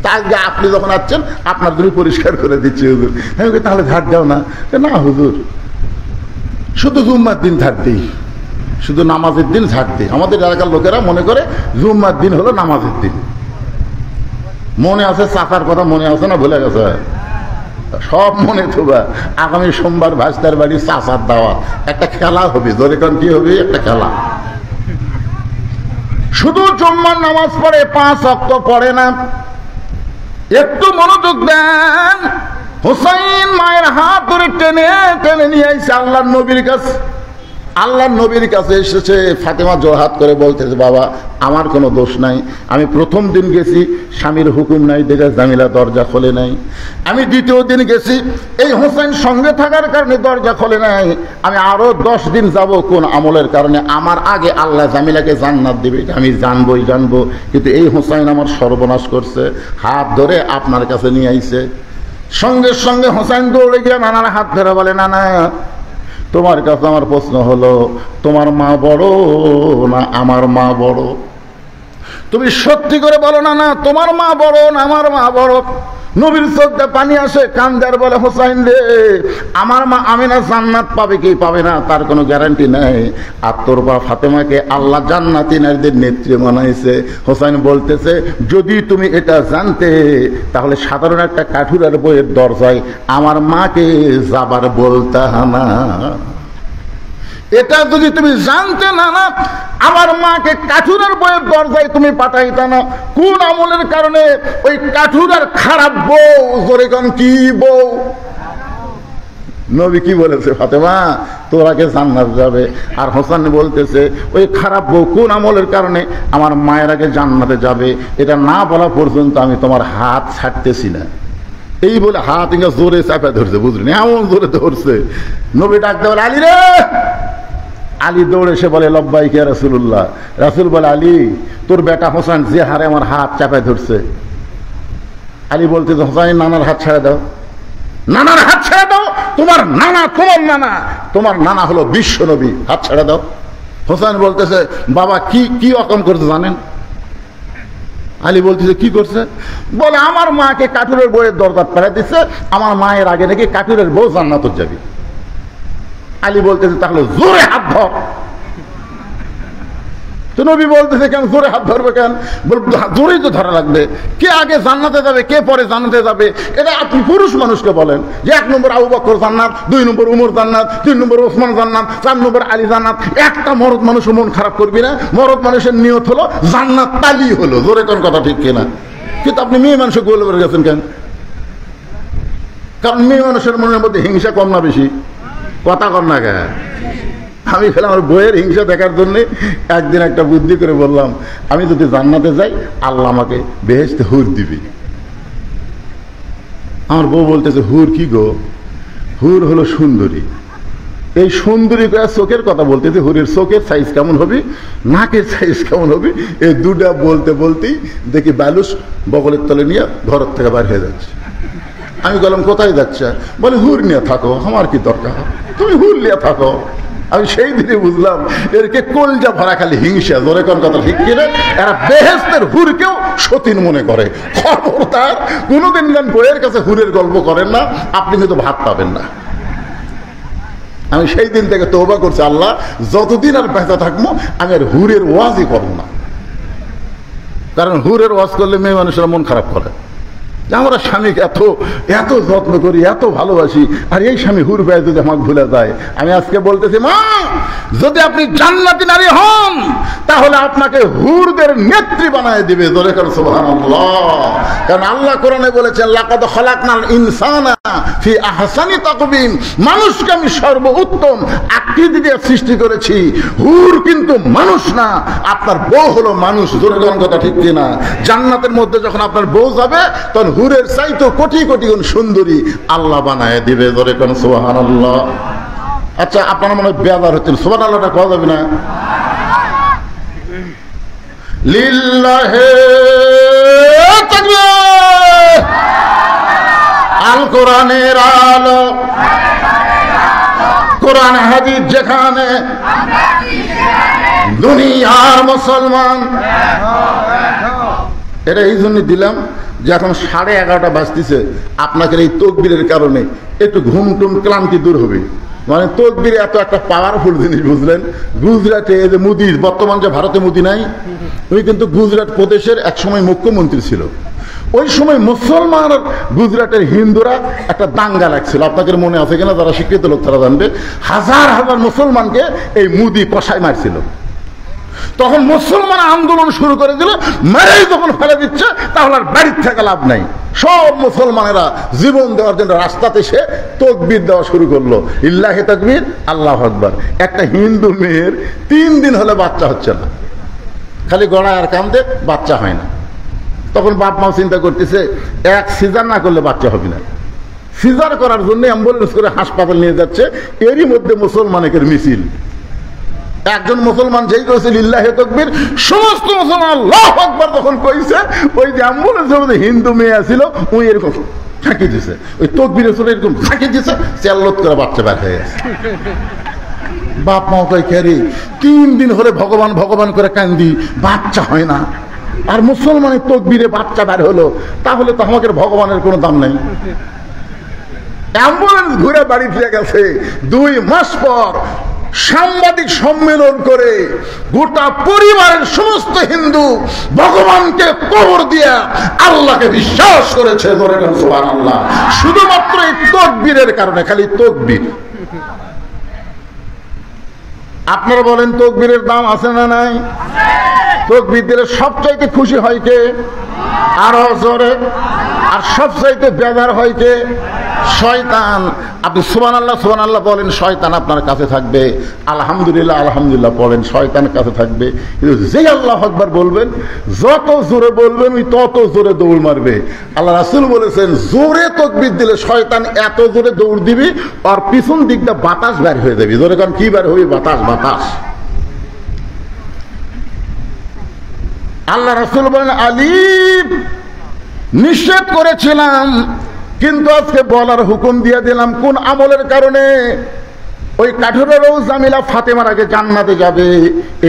তার আগে আপনি যখন আসছেন আপনার জন্য পরিষ্কার করে দিচ্ছি হুজুর। আমি বলি, তাহলে ঝাড় দাও না। না হুজুর, শুধু জুম্মার দিন ঝাড় দিই, শুধু নামাজের দিন ঝাড় দিই। আমাদের এলাকার লোকেরা মনে করে জুম্মার দিন হলো নামাজের দিন। মনে আছে চাকার কথা, মনে আছে না ভুলে গেছে? সব মনে থুবা। আগামী সোমবার ভাস্তার বাড়ি চাচার দাওয়াত, একটা খেলা হবে, ধরে কারণ কি হবে? একটা খেলা। শুধু জুম্মার নামাজ পড়ে, 5 ওয়াক্ত পড়ে না। একটু মনোযোগ দেন। হুসাইন মায়ের হাত ধরে টেনে টেনে নিয়ে আইছে আল্লাহর নবীর কাছে। আল্লাহর নবীর কাছে এসেছে, ফাতেমা জোরহাত করে বলতেছে, বাবা আমার কোনো দোষ নাই, আমি প্রথম দিন গেছি স্বামীর হুকুম নাই দেখে জামিলা দরজা খোলে নাই, আমি দ্বিতীয় দিন গেছি এই হোসেন সঙ্গে থাকার কারণে দরজা খোলে নাই, আমি আরো 10 দিন যাব কোন আমলের কারণে, আমার আগে আল্লাহ জামিলাকে জান্নাত দিবে, আমি জানবই জানবো, কিন্তু এই হোসেন আমার সর্বনাশ করছে। হাত ধরে আপনার কাছে নিয়ে আইছে। সঙ্গে সঙ্গে হোসেন দৌড়ে গিয়ে নানার হাত ধরে বলে, নানা তোমার কাছে আমার প্রশ্ন হলো, তোমার মা বড় না আমার মা বড়? তুমি সত্যি করে বলো না, না তোমার মা বড় না আমার মা বড়? নবীর চোখে পানি আসে, কান্দার বলে হোসাইন রে, আমার মা আমিনা জান্নাত পাবে কি পাবে না তার কোনো গ্যারান্টি নেই, আর তোর বা ফাতেমাকে আল্লাহ জান্নাতি নারীদের নেত্রী বানাইছে। হোসাইন বলতেছে যদি তুমি এটা জানতে তাহলে সাধারণ একটা কাঠুরার বইয়ের দরজায় আমার মাকে যাবার বলতা না। এটা যদি তুমি জানতে না, না আমার মাকে কাঠুরার বইয়ের দরজায় তুমি পাঠাইতা না। কোন আমলের কারণে? ওই কাঠুরার খারাপ বউ। জোরে কোন কি বউ? নবী কি বলেছে? ফাতেমা তোর আগে জান্নাত যাবে। আর হোসেন বলতেছে ওই খারাপ বউ কোন আমলের কারণে আমার মায়ের আগে জান্নাতে যাবে, এটা না বলা পর্যন্ত আমি তোমার হাত ছাড়তেছি না। এই বলে হাত ইঙ্গা জোরে চাপা ধরছে, বুঝলেন? এমন জোরে ধরছে। নবী ডাকতে বলে আলী রে। আলী দৌড়ে এসে বলে লব্বাইক ইয়া রাসূলুল্লাহ। রাসূল বলে আলী তোর বেটা হোসেন যে হারে আমার হাত চাপায় ধরছে। আলী বলতেছে হোসেন নানার হাত ছেড়ে দাও, নানার হাত ছেড়ে দাও। তোমার নানা, তোমার নানা, তোমার নানা হলো বিশ্ব নবী, হাত ছেড়ে দাও। হোসেন বলতেছে বাবা কি কি রকম করতে জানেন? আলী বলতেছে কি করছে? বলে আমার মাকে কাঠুরের বউয়ের দরজা পাঠিয়ে দিচ্ছে, আমার মায়ের আগে নাকি কাঠুরের বউ জান্নাতে যাবে। আলী বলতেছে তাহলে জোরে হাত ধর। তো নবী বলতেছে কেন জোরে হাত ধরবে কেন? জোরেই তো ধরা লাগবে। কে আগে জান্নাতে যাবে কে পরে জান্নাতে যাবে এটা আপনি পুরুষ মানুষকে বলেন যে 1 নম্বর আবু বকর জান্নাত, 2 নম্বর উমর জান্নাত, 3 নম্বর ওসমান জান্নাত, 4 নম্বর আলী জান্নাত। একটা মরদ মানুষ মন খারাপ করবি না। মরদ মানুষের নিয়ত হলো জান্নাত তালি হলো। জোরে কোন কথা ঠিক কিনা? কিন্তু আপনি মেয়ে মানুষকে গোল করে গেছেন কেন? কারণ মেয়ে মানুষের মনের মধ্যে হিংসা কম না বেশি? কথা কর না কেন? আমি খেলাম আমার বইয়ের হিংসা দেখার জন্য একদিন একটা বুদ্ধি করে বললাম আমি যদি জান্নাতে যাই আল্লাহ আমাকে বেহেশতে হুর দিবি। আমার বউ বলতেছে হুর কি গো? হুর হলো সুন্দরী। এই সুন্দরী চোখের কথা বলতেছে, হুরের চোখের সাইজ কেমন হবে, নাকের সাইজ কেমন হবে, এই দুটা বলতে বলতেই দেখি বালুস বগলের তলে নিয়ে ঘরের থেকে বার হয়ে যাচ্ছে। আমি বললাম কোথায় যাচ্ছে? বলে হুর নিয়ে থাকো, আমার কি দরকার, তুমি হুর নিয়ে থাকো। আমি সেই দিনে বুঝলাম এরকে কলজা ভরা খালি হিংসা। জোরে কোন কথা ঠিক কিনা? এরা বেহেশতের হুরকেও সতীন মনে করে। খবরদার কোনোদিন গান বইয়ের কাছে হুরের গল্প করেন না, আপনি কিন্তু ভাত পাবেন না। আমি সেই দিন থেকে তওবা করছি, আল্লাহ যতদিন আর বেঁচে থাকবো আমি আর হুরের ওয়াজই করবো না। কারণ হুরের ওয়াজ করলে মেয়ে মানুষেরা মন খারাপ করে। আমরা স্বামীকে এত এত যত্ন করি, এত ভালোবাসি, আর এই স্বামী হুর পেয়ে যদি আমাকে ভুলে যায়। আমি আজকে বলতেছি মা, যদি আপনি জান্নাতি নারী হন তাহলে আপনাকে হুরদের নেত্রী বানায় দিবে। জোরে করে সুবহানাল্লাহ। কারণ আল্লাহ কোরআনে বলেছেন লাকাদ খালাকনাল ইনসানা ফি আহসানি তাকবীম, মানুষকে আমি সর্বোত্তম আকৃতি দিয়ে সৃষ্টি করেছি। হুর কিন্তু মানুষ না, আপনার বউ হলো মানুষ। জোরে কোন কথা ঠিক কিনা? জান্নাতের মধ্যে যখন আপনার বউ যাবে তখন হুরের চাইতো কোটি কোটি গুণ সুন্দরী আল্লাহ বানায় দিবে। জোরে কোন সুবহানাল্লাহ। আচ্ছা আপনারা মনে হয় বেজার হচ্ছেন, সুবহানাল্লাহটা কোয়া যাবে না? লিল্লাহি তাকবীর। আল কোরআনের আলো, কোরআন হাদিস যেখানে, দুনিয়ার মুসলমান। এটা এই জন্য দিলাম যে এখন 11:30 বাজতেছে, আপনাদের এই তকবীরের কারণে একটু ঘুম টুম ক্লান্তি দূর হবে। মানে তকবীর এত একটা পাওয়ারফুল জিনিস, বুঝলেন? গুজরাটে এই যে মোদি, বর্তমান যে ভারতে মোদি নাই, উনি কিন্তু গুজরাট প্রদেশের একসময় মুখ্যমন্ত্রী ছিল। ওই সময় মুসলমান আর গুজরাটের হিন্দুরা একটা দাঙ্গা লাগছিল, আপনাদের মনে আছে কিনা? যারা শিক্ষিত লোক তারা জানবে। হাজার হাজার মুসলমানকে এই মোদি কষায় মারছিল। তখন মুসলমান আন্দোলন শুরু করে দিল, মেরেই যখন ফেলে দিচ্ছে তাহলে আর বাড়ির থেকে লাভ নাই। সব মুসলমানেরা জীবন দেওয়ার জন্য রাস্তাতে সে তকবীর দেওয়া শুরু করলো, ইল্লাহি তাকবীর, আল্লাহু আকবার। একটা হিন্দু মেয়ের 3 দিন হলে বাচ্চা হচ্ছে না, খালি গড়ায় আর কান্দে, বাচ্চা হয় না। তখন বাপ মাও চিন্তা করতেছে এক সিজার না করলে বাচ্চা হবে না। সিজার করার জন্য অ্যাম্বুলেন্স করে হাসপাতাল নিয়ে যাচ্ছে, এরই মধ্যে মুসলমানের মিছিল। একজন মুসলমান যেই কইছে লিল্লাহি তাকবীর, সমস্ত মুসলমান আল্লাহু আকবার যখন কইছে, ওই যে অ্যাম্বুলেন্সের মধ্যে হিন্দু মেয়ে ছিল ওই এরকম ফাঁকি দিছে, ওই তকবীরের চলে এরকম ফাঁকি দিছে, চেল্লত করে বাচ্চা বের হয়ে গেছে। বাপ মাও কই, কে রে 3 দিন হলে ভগবান ভগবান করে কান্দি, বাচ্চা হয় না। আর মুসলমানের তকবীরে বাচ্চা বের হলো, তাহলে তো আমাদের ভগবানের কোনো দাম নাই। অ্যাম্বুলেন্স ঘুরে বাড়ি ফিরে গেছে, 2 মাস পর সাংবাদিক সম্মেলন করে গোটা পরিবারের সমস্ত হিন্দু ভগবানকে কবর দিয়া আল্লাহকে বিশ্বাস করেছে। সুবহানাল্লাহ। শুধুমাত্র এই তাকবীরের কারণে, খালি তাকবীর। আপনারা বলেন তাকবীরের দাম আছে না নাই? তাকবীর দিলে সবচাইতে খুশি হয় কে? আরো জোরে। আর সবচাইতে বেজার হয় কে? শয়তান। আপনি সুবহানাল্লাহ সুবহানাল্লাহ বলেন, শয়তান আপনার কাছে থাকবে। আলহামদুলিল্লাহ আলহামদুলিল্লাহ বলেন, শয়তান কাছে থাকবে। কিন্তু যে আল্লাহু আকবার বলবেন, যত জোরে বলবেন ওই তত জোরে দৌড় মারবে। আল্লাহ রাসূল বলেছেন, জোরে তাকবীর দিলে শয়তান এত জোরে দৌড় দিবি আর পিছন দিকটা বাতাস বের হয়ে যাবে। জোরে কারণ কি বের হবে? বাতাস, বাতাস। আল্লাহ রাসূল বলেন, আলিফ নিষেধ করেছিলাম কিন্তু আজকে বলার হুকুম দিয়ে দিলাম। কোন আমলের কারণে? ওই কাঠুরেরও জামিলা ফাতেমার আগে জান্নাতে যাবে,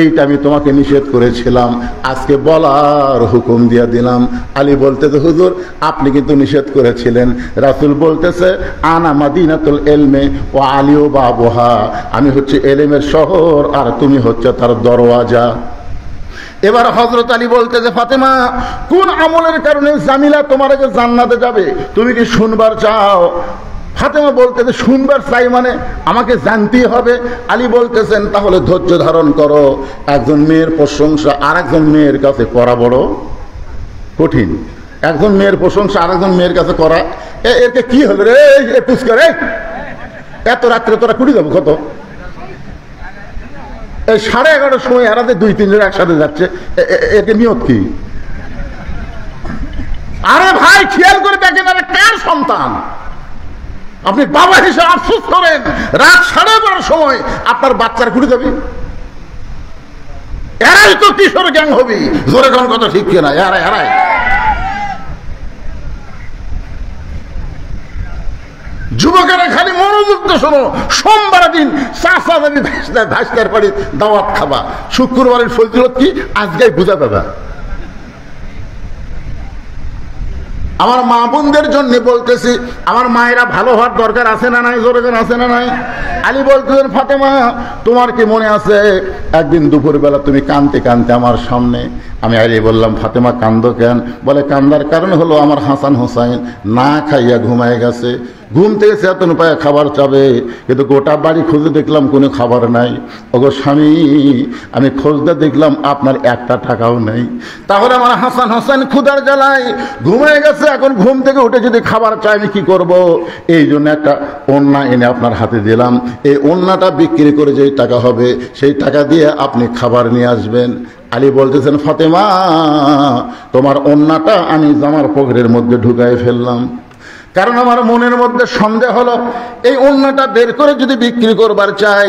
এইটা আমি তোমাকে নিষেধ করেছিলাম, আজকে বলার হুকুম দিয়ে দিলাম। আলী বলতেছে, হুজুর আপনি কিন্তু নিষেধ করেছিলেন। রাসূল বলতেছে, আনা মাদিনাতুল ইলমে ও আলিও বাবুহা, আমি হচ্ছে এলেমের শহর আর তুমি হচ্ছে তার দরওয়াজা। এবার হযরত আলী বলতেছে, ফাতেমা কোন আমলের কারণে জামিলা তোমার আগে জান্নাতে যাবে, তুমি কি শুনবার চাও? ফাতেমা বলতেছে, শুনবার চাই মানে আমাকে জানতেই হবে। আলী বলতেছেন, তাহলে ধৈর্য ধারণ করো। একজন মেয়ের প্রশংসা আর একজন মেয়ের কাছে করা বড় কঠিন। একজন মেয়ের প্রশংসা আর একজন মেয়ের কাছে করা, এরকে কি হলো রে? পুষ্কার এত রাত্রে তোরা কুড়ি যাবো কত? এই 11:30 সময় এরাতে 2-3 জন একসাথে যাচ্ছে, এতে নিয়ত কি? আরে ভাই খেয়াল করে দেখেন, আরে কার সন্তান? আপনি বাবা হিসেবে আফসোস করেন, রাত 11:30 সময় আপনার বাচ্চার ঘুরে যাবে। এরাই তো কিশোর গ্যাং হবে। জোরে কোন কথা ঠিক কিনা? এরাই যুবকেরা খালি মনোযোগ দিয়ে শোনো। সোমবার দিন চাচা যাবি ভাইস্তার বাড়ি দাওয়াত খাবা, শুক্রবারের ফজিলত কি আজকে বুঝা পাবা। আমার মা বোনদের জন্য বলতেছি, আমার মায়েরা ভালো হওয়ার দরকার আছে না নাই? জোরে আছে না নাই? আলী বলতেছেন, ফাতেমা তোমার কি মনে আছে একদিন দুপুরবেলা তুমি কাঁদতে কাঁদতে আমার সামনে? আমি আলী বললাম, ফাতেমা কান্দো কেন? বলে, কান্দার কারণ হলো আমার হাসান হোসাইন না খাইয়া ঘুমায় গেছে। ঘুম থেকে চেতন পায়ে খাবার চাবে, কিন্তু গোটা বাড়ি খুঁজে দেখলাম কোনো খাবার নাই। ওগো স্বামী, আমি খুঁজতে দেখলাম আপনার একটা টাকাও নেই। তাহলে আমার হাসান হোসেন ক্ষুধার জ্বালায় ঘুমিয়ে গেছে, এখন ঘুম থেকে উঠে যদি খাবার চাই আমি কি করব? এই জন্য একটা ওন্না এনে আপনার হাতে দিলাম, এই ওন্নাটা বিক্রি করে যেই টাকা হবে সেই টাকা দিয়ে আপনি খাবার নিয়ে আসবেন। আলী বলতেছেন, ফাতেমা তোমার ওন্নাটা আমি জামার পকেটের মধ্যে ঢুকাই ফেললাম, কারণ আমার মনের মধ্যে সন্দেহ হলো এই ওন্নাটা বের করে যদি বিক্রি করবার চাই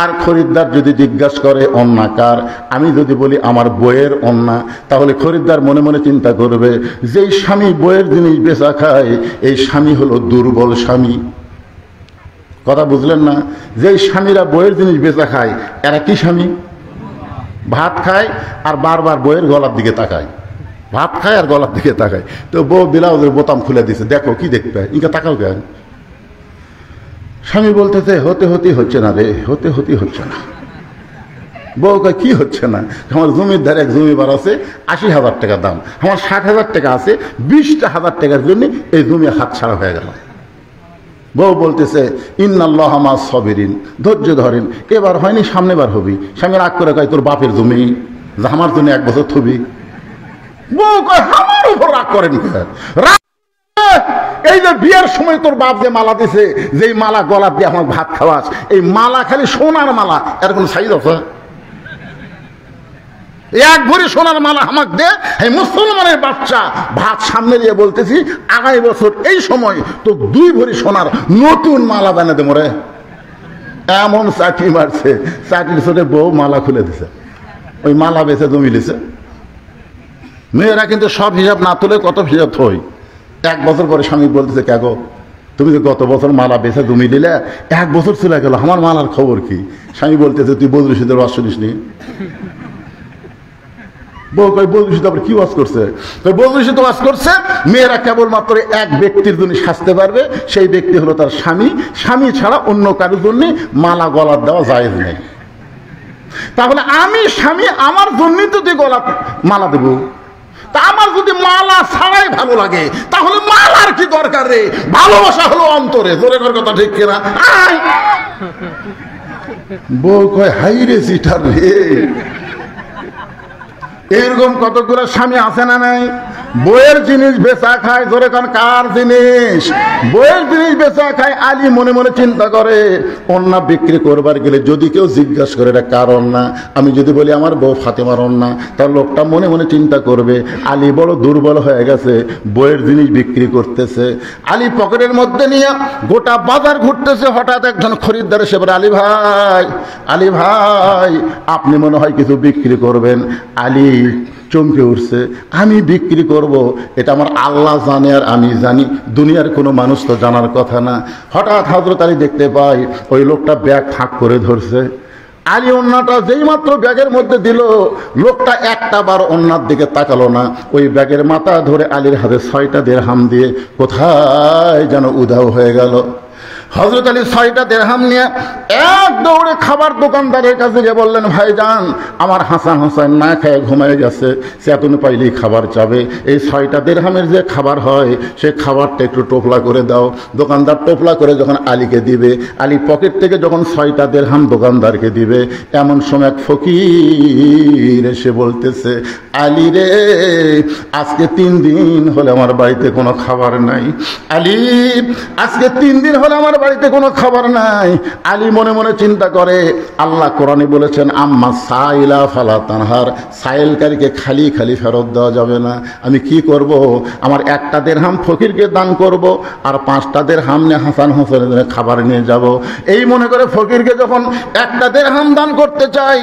আর খরিদ্দার যদি জিজ্ঞাসা করে ওন্না কার, আমি যদি বলি আমার বইয়ের ওন্না, তাহলে খরিদ্দার মনে মনে চিন্তা করবে যেই স্বামী বইয়ের জিনিস বেচা খায় এই স্বামী হলো দুর্বল স্বামী। কথা বুঝলেন না? যেই স্বামীরা বইয়ের জিনিস বেচা খায় এরা কি স্বামী? ভাত খায় আর বারবার বইয়ের গলার দিকে তাকায়, ভাত খায় আর গলার দিকে তাকায়। তো বউ ব্লাউজের বোতাম খুলে দিছে, দেখো কি দেখবে, ইনকা তাকাও কেন? স্বামী বলতেছে, হতে হচ্ছে না রে, হতে হচ্ছে না। বউ কয়, কি হচ্ছে না? আমার জমির ধারে এক জমিবার আছে, 80,000 টাকা দাম, আমার 60,000 টাকা আছে, 20,000 টাকার জন্য এই জমি হাত ছাড়া হয়ে গেল। বউ বলতেছে, ইন্নাল্লাহা মা'আস সাবিরিন, ধৈর্য ধরেন, এবার হয়নি সামনেবার হবি। স্বামী রাগ করে কয়, তোর বাপের জমি, আমার জন্য 1 বছর থবি। বউ কয়, আমার উপর রাগ করেন কেন? এই যে বিয়ের সময় তোর বাপ যে মালা দিছে, যেই মালা গলা দিয়ে আমার ভাত খাওয়াস, এই মালা খালি সোনার মালা, এর কোন সাইজ আছে? 1 ভরি সোনার মালা আমাকে দে। এই মুসলমানের বাচ্চা ভাত সামনে দিয়ে বলতেছি, আগামী বছর এই সময় তো 2 ভরি সোনার নতুন মালা বানিয়ে দেবো রে। এমন চাকরি মারছে, চাকরির সাথে বউ মালা খুলে দিছে, ওই মালা বেছে জমি লিছে। মেয়েরা কিন্তু সব হিসাব না তুলে কত হিসাব থই। 1 বছর পরে স্বামী বলতেছে, কে গো তুমি যে গত বছর মালা বেছে জমি দিলে, 1 বছর চলে গেল, আমার মালার খবর কি? স্বামী বলতেছে, তুই বদরুশিদের ওয়াজ শুনিস নি? বউ কয় বৌদূষিত আবার কি ওয়াজ করছে? বৌদূষিত ওয়াজ করছে মেয়েরা কেবলমাত্র এক ব্যক্তির জন্য সাজতে পারবে, সেই ব্যক্তি হলো তার স্বামী। স্বামী ছাড়া অন্য কারোর জন্য মালা গলার দেওয়া জায়েজ নেই। তাহলে আমি স্বামী, আমার জন্যই তো গলা মালা দেব। তা আমার যদি মালা ছাড়াই ভালো লাগে তাহলে মালার কি দরকার রে? ভালোবাসা হলো অন্তরে। জোরে কর কথা ঠিক কিনা? বউ কয় হাই রে সিটার রে। এরকম কতগুলো স্বামী আছে না নাই? বইয়ের জিনিস বেচা খায়। জোরে কান কার জিনিস? বইয়ের জিনিস বেচা খায়। আলী মনে মনে চিন্তা করে অন্না বিক্রি করবার গেলে যদি কেউ জিজ্ঞাসা করে এটা কার অন্না, আমি যদি বলি আমার বউ ফাতেমার অন্না, তার লোকটা মনে মনে চিন্তা করবে আলী বড় দুর্বল হয়ে গেছে, বইয়ের জিনিস বিক্রি করতেছে। আলী পকেটের মধ্যে নিয়ে গোটা বাজার ঘুরতেছে। হঠাৎ একজন খরিদ্দার এসে বলে, আলী ভাই, আলী ভাই, আপনি মনে হয় কিছু বিক্রি করবেন। আলী চমকে উঠছে, আমি বিক্রি করব এটা আমার আল্লাহ জানে আর আমি জানি, দুনিয়ার কোনো মানুষ তো জানার কথা না। হঠাৎ হযরত আলী দেখতে পাই ওই লোকটা ব্যাগ ফাঁক করে ধরছে। আলী ওন্নাটা যেই মাত্র ব্যাগের মধ্যে দিল, লোকটা একটা বার ওন্নার দিকে তাকালো না। ওই ব্যাগের মাথা ধরে আলীর হাতে 6টা দিরহাম দিয়ে কোথায় যেন উধাও হয়ে গেল। হযরত আলী 6টা দিরহাম নিয়ে এক দৌড়ে খাবার দোকানদারের কাছে গিয়ে বললেন, ভাইজান, আমার হাসান হোসেন না খেয়ে ঘুমিয়ে গেছে, চেতন পাইলেই খাবার চাবে। এই 6টা দিরহামের যে খাবার হয় সে খাবারটা একটু টোপলা করে দাও। দোকানদার টোপলা করে যখন আলীকে দিবে, আলী পকেট থেকে যখন 6টা দিরহাম দোকানদারকে দিবে, এমন সময় এক ফকির এসে বলতেছে, আলী রে, আজকে 3 দিন হলে আমার বাড়িতে কোনো খাবার নাই। আলী, আজকে 3 দিন হলে আমার বাড়িতে কোনো খাবার নাই। আলী মনে মনে চিন্তা করে, আল্লাহ কোরআনে বলেছেন, আম্মা সাইলা ফালা তানহার, সাইলকারীকে খালি খালি ফেরত দেওয়া যাবে না। আমি কি করব? আমার 1টা দিরহাম ফকিরকে দান করব আর 5টা দিরহাম নিয়ে হাসান হোসেনের খাবার নিয়ে যাব। এই মনে করে ফকিরকে যখন 1টা দিরহাম দান করতে চাই,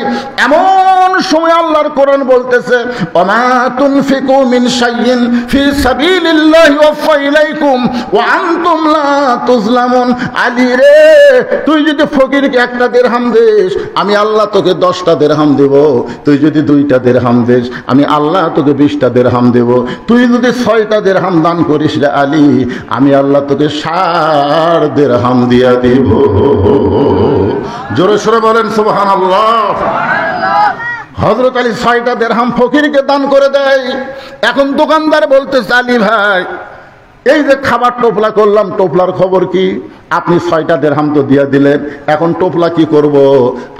এমন সময় আল্লাহর কোরআন বলতেছে, ওমা তুনফিকু মিন শাইইন ফি সাবিলিল্লাহি ওয়াফা ইলাইকুম ওয়া আনতুম লা তুজলামুন। আলী রে, তুই যদি ফকিরকে 1টা দিরহাম দিস, আমি আল্লাহ তোকে 10টা দিরহাম দেব। তুই যদি 2টা দিরহাম দিস, আমি আল্লাহ তোকে 20টা দিরহাম দেব। তুই যদি 6টা দিরহাম দান করিস রে আলী, আমি আল্লাহ তোকে 60 দিরহাম দিয়া দিব। জোরে সোরে বলেন সুবহানাল্লাহ। হযরত আলী 6টা দিরহাম ফকিরকে দান করে দেয়। এখন দোকানদার বলতেছে, আলী ভাই, এই যে খাবার টোপলা করলাম, টোপলার খবর কি? আপনি 6টা দিরহাম তো দিয়া দিলেন, এখন টোপলা কি করব?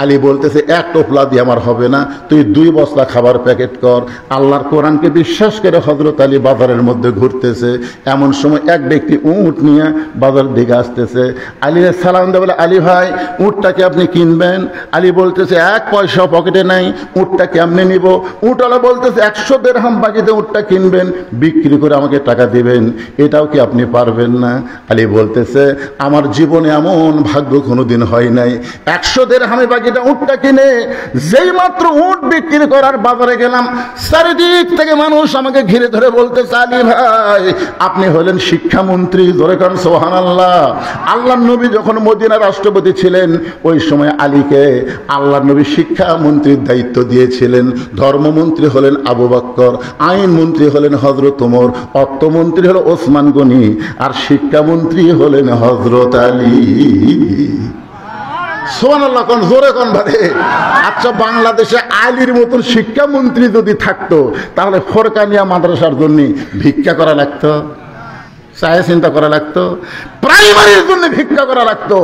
আলী বলতেছে, 1 টোপলা দিয়ে আমার হবে না, তুই 2 বস্তা খাবার প্যাকেট কর। আল্লাহর কোরআনকে বিশ্বাস করে হযরত আলী বাজারের মধ্যে ঘুরতেছে। এমন সময় এক ব্যক্তি উট নিয়ে বাজার দিকে আসতেছে। আলী সালাম দিয়ে বলে, আলী ভাই, উটটাকে আপনি কিনবেন? আলী বলতেছে, 1 পয়সা পকেটে নাই, উটটা কেমনে নিব? উটওয়ালা বলতেছে, 100 দিরহাম বাকিতে উটটা কিনবেন, বিক্রি করে আমাকে টাকা দিবেন, এটাও কি আপনি পারবেন না? আলী বলতেছে, আমার জীবনে এমন ভাগ্য কোনোদিন হয় নাই। 100 দিরহামে বাকিটা উটটা কিনে যেই মাত্র উট বিক্রি করার বাজারে গেলাম, চারিদিক থেকে মানুষ আমাকে ঘিরে ধরে বলতেছে, আলী ভাই, আপনি হলেন শিক্ষামন্ত্রী। জোরে কান সুবহানাল্লাহ। আল্লাহর নবী যখন মদিনার রাষ্ট্রপতি ছিলেন, ওই সময় আলীকে আল্লাহর নবী শিক্ষামন্ত্রীর দায়িত্ব দিয়েছিলেন। ধর্মমন্ত্রী হলেন আবু বকর, আইন মন্ত্রী হলেন হযরত ওমর, অর্থমন্ত্রী হলো ওসমান গনি, আর শিক্ষামন্ত্রী হলেন হযরত আলী। সুবহানাল্লাহ কোন, জোরে কোন ভাই। আচ্ছা, বাংলাদেশে আলীর মতন শিক্ষামন্ত্রী যদি থাকতো, তাহলে ফরকানিয়া মাদ্রাসার জন্য ভিক্ষা করা লাগতো, চায়ে চিন্তা করা লাগতো, প্রাইমারির জন্য ভিক্ষা করা লাগতো,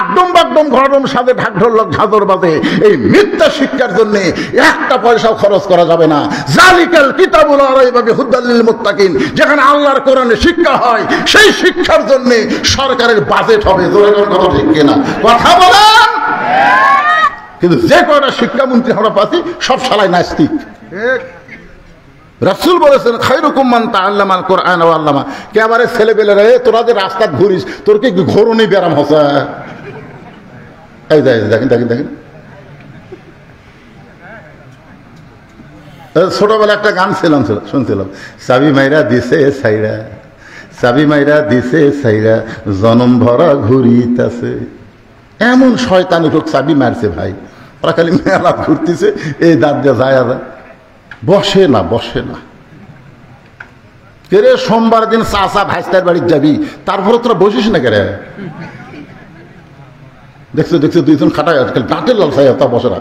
একদম বাকদম ঘরম সাথে ঢাকঢোলক ঝাঁঝর বাজে এই মিথ্যা শিক্ষার জন্য 1টা পয়সাও খরচ করা যাবে না। জালিকাল কিতাবুল লা রাইবা ফিহি হুদাল লিল মুত্তাকিন, যেখানে আল্লাহর কোরআনে শিক্ষা হয়, সেই শিক্ষার জন্য সরকারের বাজেট হবে। জোরে কথা ঠিক কিনা? কথা বলেন। কিন্তু যে কয়টা শিক্ষামন্ত্রী আমরা পাচ্ছি সব শালাই নাস্তিক। রাসূল বলেছেন, খায়রুকুম মান তাআল্লামাল কুরআন ওয়া আল্লামা। কেবারে ছেলেবেলেরা, তোরা যে রাস্তা ঘুরিস, তোর কি ঘোরনি ব্যারাম হচ্ছে? এই দেখেন দেখেন দেখেন, ছোটবেলা একটা গান শুনছিলাম, চাবি মাইরা দিছে সাইরা, চাবি মাইরা দিছে সাইরা, জনম ভরা ঘুরিতাছে। এমন শয়তানি লোক চাবি মারছে ভাই, ওরা খালি মেলা ঘুরতেছে, এই দাঁত যা যায়। বসে না বসে না। কেরে সোমবার দিন চাচা ভাইস্তার বাড়ি যাবি, তারপরে তোরা বসিস না কেরে? দেখছো দেখছো দুইজন খাটায় আজকাল দাঁতের লাল খাই তা বসে না।